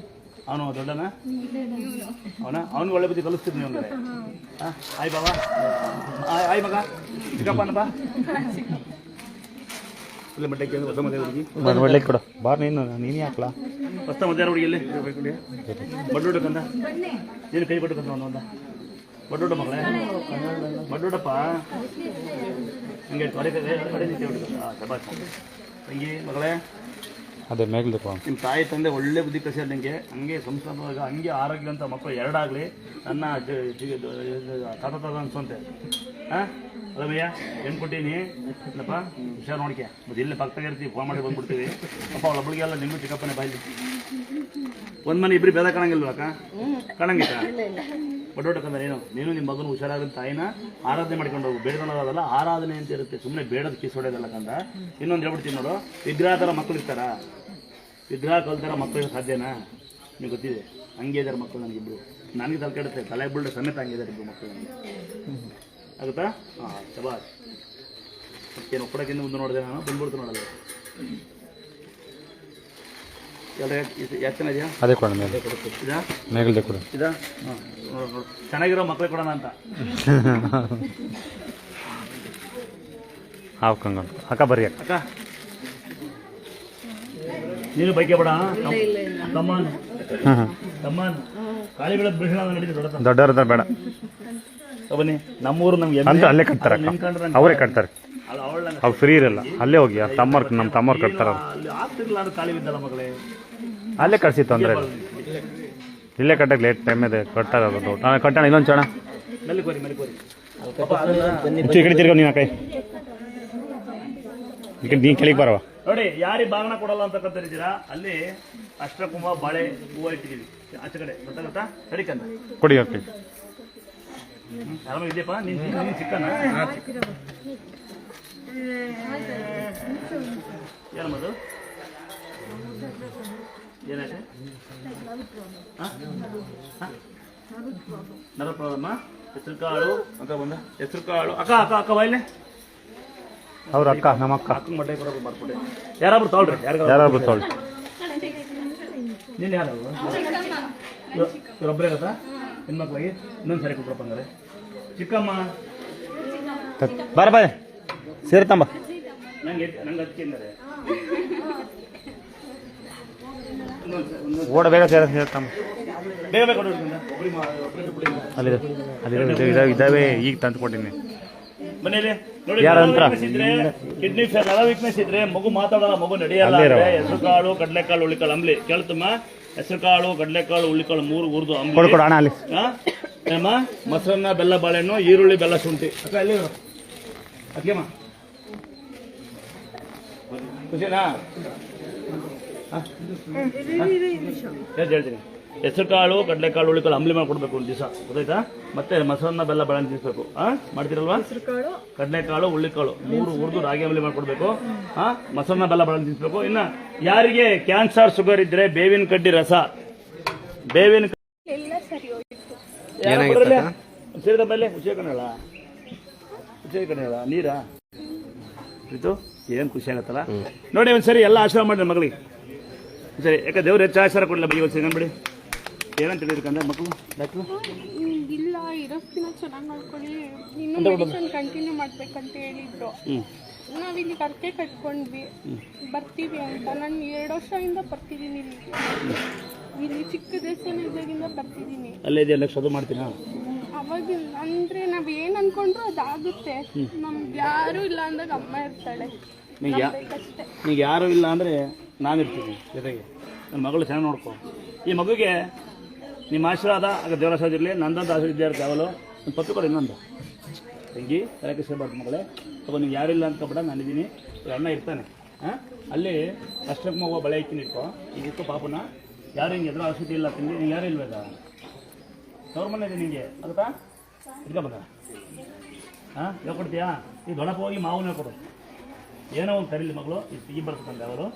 ಅವನು ದೊಡ್ಡನ ಅವನಿಗೆ ಒಳ್ಳೆ ಬುದ್ಧಿ ಕಲಿಸ್ತಿದ್ನಿ ಅಂದ್ರೆ. ಆಯ್ ಬಾಬಾ ಆಯ್ ಮಗ ಚಿಕ್ಕಪ್ಪನ ಬಾ ಇಲ್ಲ ಮಟ್ಟಕ್ಕೆ ಹೊಸ ಮದುವೆ ಹುಡುಗಿ ಕೊಡ ಬಾರ್ ನೀನು ಹಾಕ್ಲಾ ಹೊಸ ಮದುವೆ ಹುಡುಗಿ ಎಲ್ಲಿ ಬಡ್ಡೋಡಕ್ಕಂದ ನೀನು ಕೈ ಕೊಟ್ಟಕ್ಕಂತ ಒಂದ ಬಡ್ಡೋಡ ಮಗಳೇ ಬಡ್ಡೋಡಪ್ಪ ಹಂಗೆ ಕಡೆ ನಿಂತೆ ಶಬಾಷ್ ತಂಗಿ ಮಗಳೇ. ಅದೇ ಮೇಗ್ಲಪ್ಪ ನಿಮ್ಮ ತಾಯಿ ತಂದೆ ಒಳ್ಳೆ ಬುದ್ಧಿ ಕಲಿಸ್ಯಾರ ನಿಮಗೆ. ಹಂಗೆ ಸಂಸ್ಕೃತವಾಗ ಹಂಗೆ ಆರೋಗ್ಯವಂತ ಮಕ್ಕಳು 2 ಆಗಲಿ ನನ್ನ ತಾತ ಅನ್ಸಂತೆ. ಹಾಂ ಅಲ್ಲವಯ್ಯ ಏನು ಕೊಟ್ಟೀನಿ ಇಲ್ಲಪ್ಪ, ಹುಷಾರು ನೋಡ್ಕೆ. ಮತ್ತೆ ಇಲ್ಲೇ ಪಕ್ಕದಾಗ ಇರ್ತೀವಿ, ಫೋನ್ ಮಾಡಿ ಬಂದ್ಬಿಡ್ತೀವಿ. ಅಪ್ಪ ಅವಳೊಬ್ಬಳಿಗೆ ಎಲ್ಲ ನಿಮಗೂ ಚಿಕ್ಕಪ್ಪನೇ ಬಾಯ್ಲಿ. ಒಂದು ಮನೆ ಇಬ್ಬರು ಬೇದ ಕಾಣಂಗಿಲ್ವ ಅಕ್ಕ? ಕಾಣಂಗಿಲ್ಲ ಬಡ್ಡೋಟಕ್ಕಂದ್ರೆ ನೀನು ನಿಮ್ಮ ಮಗನು ಹುಷಾರಾಗಂತ ತಾಯಿನ ಆರಾಧನೆ ಮಾಡ್ಕೊಂಡು ಹೋಗು. ಬೇಡ್ಕೊಂಡೋಗೋದಲ್ಲ, ಆರಾಧನೆ ಅಂತ ಇರುತ್ತೆ. ಸುಮ್ಮನೆ ಬೇಡದ ಕಿಸ್ ಹೊಡೆಯೋದಲ್ಲ ಕಂದ. ಇನ್ನೊಂದು ಹೇಳ್ಬಿಡ್ತೀನಿ ನೋಡು, ವಿಗ್ರಹ ಥರ ಮಕ್ಕಳು ಇರ್ತಾರ, ವಿಗ್ರಹ ಕಲ್ತಾರ ಮಕ್ಕಳಿಗೆ ಸಾಧ್ಯನಾ? ನಿಮ್ಗೆ ಗೊತ್ತಿದೆ. ಹಂಗೆ ಇದ್ದಾರೆ ಮಕ್ಕಳು ನನಗಿಬ್ಬರು. ನನಗೆ ತಲೆ ಕೆಡುತ್ತೆ, ತಲೆ ಬಿಲ್ಡ್ ಸಮೇತ ಹಂಗಿದ್ದಾರೆ ಇಬ್ಬರು ಮಕ್ಕಳು ನನಗೆ. ಆಗುತ್ತಾ? ಹಾಂ ಶಬಾಷ್. ಮತ್ತೇನು ಒಪ್ಪಡಕ್ಕಿಂತ ಮುಂದೆ ನೋಡಿದೆ ನಾನು ಬಂದ್ಬಿಡ್ತು ನೋಡಲ್ಲ. ಎಲ್ಲ ಎಷ್ಟು ಜನ ಇದೆಯಾ? ಅದೇ ಕೊಡ ಮೇಲೆ ಇದಾ ಮೇಗಲ್ದೆ ಕೊಡು. ಇದಾ? ಹಾಂ ನೋಡು ಚೆನ್ನಾಗಿರೋ ಮಕ್ಳಿಗೆ ಕೊಡೋಣ ಅಂತ. ಹಾಕಂಗ ಅಕ್ಕ ಬರ್ರಿ ಅಕ್ಕ. ಅಕ್ಕ ನೀನು ಬೈಕೆ ಬೇಡ ತಮ್ಮನ್ ತಮ್ಮನ್ ಕಾಳಿ ಬೆಳಗ್ಗೆ ಬಿಡಿಸೋಣ ನಡೀತಿ ದೊಡ್ಡವ್ರ ಬೇಡ ಬನ್ನಿ. ನಮ್ಮೂರು ನಮ್ಗೆ ಅಂತ ಅಲ್ಲೇ ಕಟ್ತಾರೆ ಅವರೇ ಕಟ್ತಾರೆ. ಅವ್ರು ಫ್ರೀ ಇರಲ್ಲ, ಅಲ್ಲೇ ಹೋಗಿ ನಮ್ಮ ತಮ್ಮವ್ರು ಕಟ್ತಾರೆ. ಅಲ್ಲಿ ಆಗ್ತಿರ್ಲಿಲ್ಲ ಅಂದ್ರೆ ಕಾಳಿ ಬಿದ್ದಲ್ಲ ಮಗಳೇ, ಅಲ್ಲೇ ಕಟ್ಸಿ ತೊಂದರೆ ಇಲ್ಲ. ಇಲ್ಲೇ ಕಟ್ಟಕ್ಕೆ ಲೇಟ್ ಟೈಮ್ ಇದೆ, ಕಟ್ಟಾಗೋದು. ನಾನು ಕಟ್ಟೋಣ ಇನ್ನೊಂದು ಚಣ ಮೆಲ್ಲಿಕೋರಿ ಈ ಕಡೆ ತಿರ್ಗ ನೀನು ಕೈ ಈ ಕಡೆ ನೀನು ಕೆಳಗೆ ಬರವ. ನೋಡಿ, ಯಾರಿಗೆ ಬಾಗಣ ಕೊಡಲ್ಲ ಅಂತ ಕರಿತೀರಾ ಅಲ್ಲಿ ಅಷ್ಟಕುಂಭ ಬಾಳೆ ಹೂವು ಇಟ್ಟಿದ್ದೀವಿ ಆಚೆ ಕಡೆ. ಗೊತ್ತಾಗತ್ತಾ? ಸರಿಕಂದ ಕೊಡಿ ಓಕೆ. ಆರಾಮಾಗಿದ್ಯಪ್ಪ? ನೀನು ಚಿಕ್ಕನ ಏನಮ್ಮದು? ಏನಾಯ್ತು? ನರಪ್ರದಮ್ಮ ಹೆಸರು ಕಾಳು ಅಂತ ಬಂದ ಹೆಸರು ಕಾಳು. ಅಕ್ಕ ಅಕ್ಕ ಅಕ್ಕ ಬಾಯ್ಲೆ ಅವ್ರ ಅಕ್ಕ ನಮ್ಮ ಅಕ್ಕ ಅಕ್ಕ ಮೊಟ್ಟೆ ಕೊಡೋದು ಬರ್ಬಿಟ್ಟೆ. ಯಾರಾದ್ರೂ ತೊಗೊಳ್ರಿ, ಯಾರಾದ್ರೂ ತೊಗೊಳ್ಳಿ. ನೀನು ಯಾರು ಇವರೊಬ್ಬರೇ ಗೊತ್ತಾ ಹೆಣ್ಮಕ್ಳಿಗೆ? ಇನ್ನೊಂದು ಸರಿ ಕೊಟ್ರಪ್ಪ ಅಂದರೆ ಚಿಕ್ಕಮ್ಮ ಬರ ಬಾಯ್ ಸೇರ್ತಂಬ. ನಂಗೆ ಅದಕ್ಕೆ ಅಂದರೆ ಓಡ ಬೇಗ ಸೇರ್ತಂಬ. ಬೇಗ ಬೇಗ ಕೊಡೋದು ಅಲ್ಲಿ ಇದಾವೆ, ಈಗ ತಂದು ಕೊಟ್ಟಿನಿ. ಮನೇಲಿ ನೋಡಿ, ಯಾರಂತ್ರ? ಕಿಡ್ನಿ ನರ ವೀಕ್ನೆಸ್ ಇದ್ರೆ ಮಗು ಮಾತಾಡಲ್ಲ, ಮಗು ನಡೆಯಲ್ಲ. ಹೆಸರು ಕಾಳು, ಕಡಲೆಕಾಳು, ಹುಳ್ಳಿಕಾಳು ಅಂಬ್ಲಿ ಕೇಳ್ತಮ್ಮ. ಹೆಸರು ಕಾಳು, ಕಡಲೆಕಾಳು, ಹುಳ್ಳಿಕಾಳು 3 ಹುರಿದು ಅಂಬ್ಲಿ. ಕೊಡು ಅಣ್ಣ ಅಲ್ಲಿ. ಏನಮ್ಮ? ಮೊಸರನ್ನ, ಬೆಲ್ಲ, ಬಾಳೆಹಣ್ಣು, ಈರುಳ್ಳಿ, ಬೆಲ್ಲ, ಶುಂಠಿ. ಅಕ್ಕ ಎಲ್ಲಿ ಅಕ್ಕಮ್ಮ ಖುಷಿನಾ? ಹೇಳ್ತೀನಿ. ಹೆಸರು ಕಾಳು, ಕಡಲೆಕಾಳು, ಹುಳಿಕಾಳು ಅಂಬ್ಲಿ ಮಾಡಿಕೊಡ್ಬೇಕು ಒಂದು ದಿವಸ, ಗೊತ್ತಾಯ್ತಾ? ಮತ್ತೆ ಮೊಸರನ್ನ, ಬೆಲ್ಲ, ಬಾಳೆಹಣ್ಣು ತಿನ್ನಿಸ್ಬೇಕು. ಮಾಡ್ತೀರಲ್ವಾ? ಕಡಲೆಕಾಳು, ಹುಳ್ಳಿಕಾಳು 3 ಹುರಿದು ರಾಗಿ ಅಂಬ್ಲಿ ಮಾಡ್ಕೊಡ್ಬೇಕು. ಮೊಸರನ್ನ, ಬೆಲ್ಲ, ಬಾಳೆಹಣ್ಣು ತಿನ್ನಿಸ್ಬೇಕು. ಇನ್ನು ಯಾರಿಗೆ ಕ್ಯಾನ್ಸರ್, ಶುಗರ್ ಇದ್ರೆ ಬೇವಿನ ಕಡ್ಡಿ ರಸ, ಬೇವಿನ ಸೇರಿದ ಮೇಲೆ ಹುಷಿ ಕಣಲ್ಲ, ಹುಷಿ ಕಣಲ್ಲ ನೀರಾ ಇದು ಏನು ಖುಷಿ ಆಗತ್ತಲ್ಲ ನೋಡಿ. ಒಂದ್ಸರಿ ಎಲ್ಲ ಆಶೀರ್ವಾದ ಮಾಡಿ ನನ್ನ ಮಗಳಿಗೆ ಸರಿ. ಯಾಕೆ ದೇವ್ರು ಹೆಚ್ಚು ಆಶೀರ್ವಾದ ಕೊಡಲಿಲ್ಲ ಬೈ ಒಂದು ಸರಿ ಬಿಡಿ. ಏನಂತ ಹೇಳಿದ್ಕಂದ್ರೆ ಮಕ್ಕಳು ಡಾಕ್ಟ್ರು? ಇಲ್ಲ, ಇರೋಕ್ಕಿಂತ ಚೆನ್ನಾಗಿ ಮಾಡ್ಕೊಳ್ಳಿ, ಇನ್ನು ಮೆಡಿಸಿನ್ ಕಂಟಿನ್ಯೂ ಮಾಡ್ಬೇಕಂತ ಹೇಳಿದ್ರು. ನಾವಿಲ್ಲಿ ಕರ್ಕೆ ಕಟ್ಕೊಂಡ್ವಿ, ಬರ್ತೀವಿ ಅಂತ. ನಾನು 2 ವರ್ಷದಿಂದ ಬರ್ತಿದ್ದೀನಿ ಇಲ್ಲಿ ಚಿಕ್ಕ ದೇವಸ್ಥಾನ ಇದ್ದಾಗಿಂದ ಬರ್ತಿದ್ದೀನಿ. ಅಲ್ಲೇ ಇದೆಯಲ್ಲ ಶೋಧ ಮಾಡ್ತೀನಾ? ಅವಾಗಿಲ್ಲ ಅಂದರೆ ನಾವು ಏನು ಅನ್ಕೊಂಡ್ರು ಅದಾಗುತ್ತೆ. ನಮ್ಗೆ ಯಾರೂ ಇಲ್ಲ ಅಂದಾಗ ಅಮ್ಮ ಇರ್ತಾಳೆ. ಈಗ ಯಾರೂ ಇಲ್ಲ ಅಂದರೆ ನಾನಿರ್ತೀನಿ ಜೊತೆಗೆ. ನನ್ನ ಮಗಳು ಚೆನ್ನಾಗಿ ನೋಡ್ಕೊ. ಈ ಮಗುಗೆ ನಿಮ್ಮ ಆಶೀರ್ವಾದ ಆಗ ದೇವರ ಆಶೀರ್ವಾದ ಇರಲಿ, ನಂದಂತ ಆಶೀರ್ವಾದ ಇದ್ದಾರೆ ಯಾವಲು. ಒಂದು ಪತ್ತು ಕೊಡಿ ಇನ್ನೊಂದು ತಂಗಿ ತರಕ್ಕೆ ಸೇರ್ಬಾರ್ದು ಮಗಳೇ. ತಗೋ, ನೀವು ಯಾರಿಲ್ಲ ಅಂದ್ಕೊಬೇಡ, ನಾನಿದ್ದೀನಿ, ಅಣ್ಣ ಇರ್ತಾನೆ. ಅಲ್ಲಿ ಅಷ್ಟಕ್ಕೆ ಮಗು ಬಳೆ ಇಕ್ಕಿನ ಇಟ್ಕೋ. ಈಗ ಇತ್ತು ಪಾಪನ ಯಾರು ಹಿಂಗೆ ಎದುರು ಔಷಧಿ ಇಲ್ಲ ತಿಂದು ನೀವು ಯಾರು ಇಲ್ವೇದ ಅವ್ರ ಮನೆ ಇದೆ ನಿಮಗೆ ಅದಕ್ಕೆ ಇಟ್ಕೊಬೇಕ. ಹೇಳ್ಕೊಡ್ತೀಯಾ? ಈಗ ದೊಡ್ಡಪ್ಪ ಹೋಗಿ ಮಾವನೇ ಕೊಡು, ಏನೋ ಒಂದು ಕರೀಲಿ ಮಗಳು. ಇದು ತೆಗಿ ಬರ್ತಕ್ಕಂಥ ಅವರು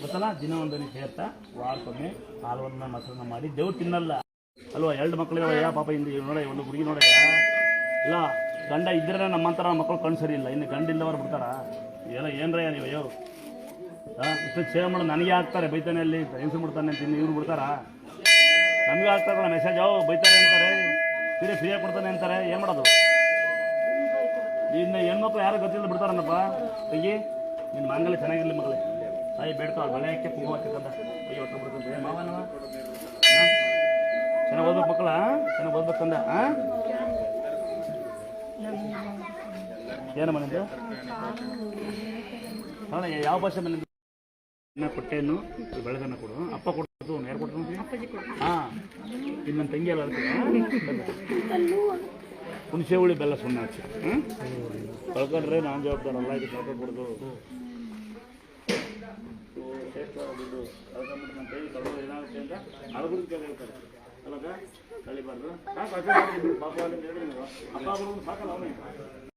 ಗೊತ್ತಲ್ಲ, ದಿನ ಒಂದು ನೀರು ಸೇರ್ತಾ ವಾರಕ್ಕೊಮ್ಮೆ ಹಾಲುವನ್ನ ಮೊಸರನ್ನ ಮಾಡಿ ದೇವ್ರು ತಿನ್ನಲ್ಲ ಅಲ್ವಾ? 2 ಮಕ್ಕಳಿದಾವ ಯಾ ಪಾಪ ಹಿಂದೆ ನೋಡ, ಒಂದು ಹುಡುಗಿ ನೋಡ ಇಲ್ಲ. ಗಂಡ ಇದ್ರೆ ನಮ್ಮಂತರ ಮಕ್ಕಳು ಕಣ್ಣು ಸರಿ ಇಲ್ಲ, ಇನ್ನು ಗಂಡ ಇಲ್ಲವರು ಬಿಡ್ತಾರ? ಏನೋ ಏನ್ರಯ್ಯ ನೀವು ಅಯ್ಯೋ ಇಷ್ಟು ಸೇವ್ ಮಾಡೋದು ನನಗೆ ಹಾಕ್ತಾರೆ, ಬೈತಾನೆ ಅಲ್ಲಿ ಹೆಂಗಸು ಬಿಡ್ತಾನೆ ಅಂತ ಇವ್ರು ಬಿಡ್ತಾರಾ? ನಮಗೂ ಆಗ್ತಾರಲ್ಲ ಮೆಸೇಜ್, ಬೈತಾರೆ ಅಂತಾರೆ, ಫ್ರೀಯಾಗಿ ಕೊಡ್ತಾನೆ ಅಂತಾರೆ. ಏನು ಮಾಡೋದು? ಇನ್ನು ಹೆಣ್ಮಕ್ಳು ಯಾರು ಗೊತ್ತಿಲ್ಲ ಬಿಡ್ತಾರನ್ನಪ್ಪ. ತೆಗಿ ನಿನ್ನ ಮಾಂಗಲ್ಯ ಚೆನ್ನಾಗಿರಲಿ ಮಗಳೇ. ತಾಯಿ ಬೇಡ್ಕೊ, ಬಳೆ ಹಾಕಿ ಕುಂಕುಮ ಹಾಕಂದ ಕೈ ಹೊತ್ತು ಬಿಡ್ತಂತೆ ಮಾವನವ. ಚೆನ್ನಾಗಿ ಓದ್ಬೇಕು ಮಕ್ಕಳ, ಚೆನ್ನಾಗಿ ಓದ್ಬೇಕಂದ. ಏನು ಮನೆದು? ಹಾಂ, ಯಾವ ಭಾಷೆ ಮನೆದು? ಕೊಟ್ಟೆಯನ್ನು ಬೆಳಗನ್ನ ಕೊಡು. ಅಪ್ಪ ಕೊಡ್ತು, ಯಾರು ಕೊಡ್ತು? ಹಾಂ, ಇನ್ನು ನನ್ನ ತಂಗಿ ಎಲ್ಲ ಹುಣಸೆ ಹುಳಿ ಬೆಲ್ಲ ಸುಮ್ಮನೆ ಹಚ್ಚಿ ಕಳ್ಕೊಂಡ್ರೆ ನಾನು ಜವಾಬ್ದಾರಲ್ಲ. ಇದು ಕಳ್ಕೊಡ್ದು ಕಳ್ಕೊಂಡ್ಬಿಟ್ಟು ನನ್ನ ಕೈ ಕಳ್ಕೊಂಡು ಏನಾಗುತ್ತೆ ಅಂತ ಅಳಗುದು ಕೇಳಿ ಹೇಳ್ತಾರೆ ಅಲ್ಲಗ ಕಳಿಬಾರ್ದು. ಪಾಪ ಹೇಳಿದ್ರು ಅಪ್ಪ ಸಾಕಲ್ಲ ಅವನೇ.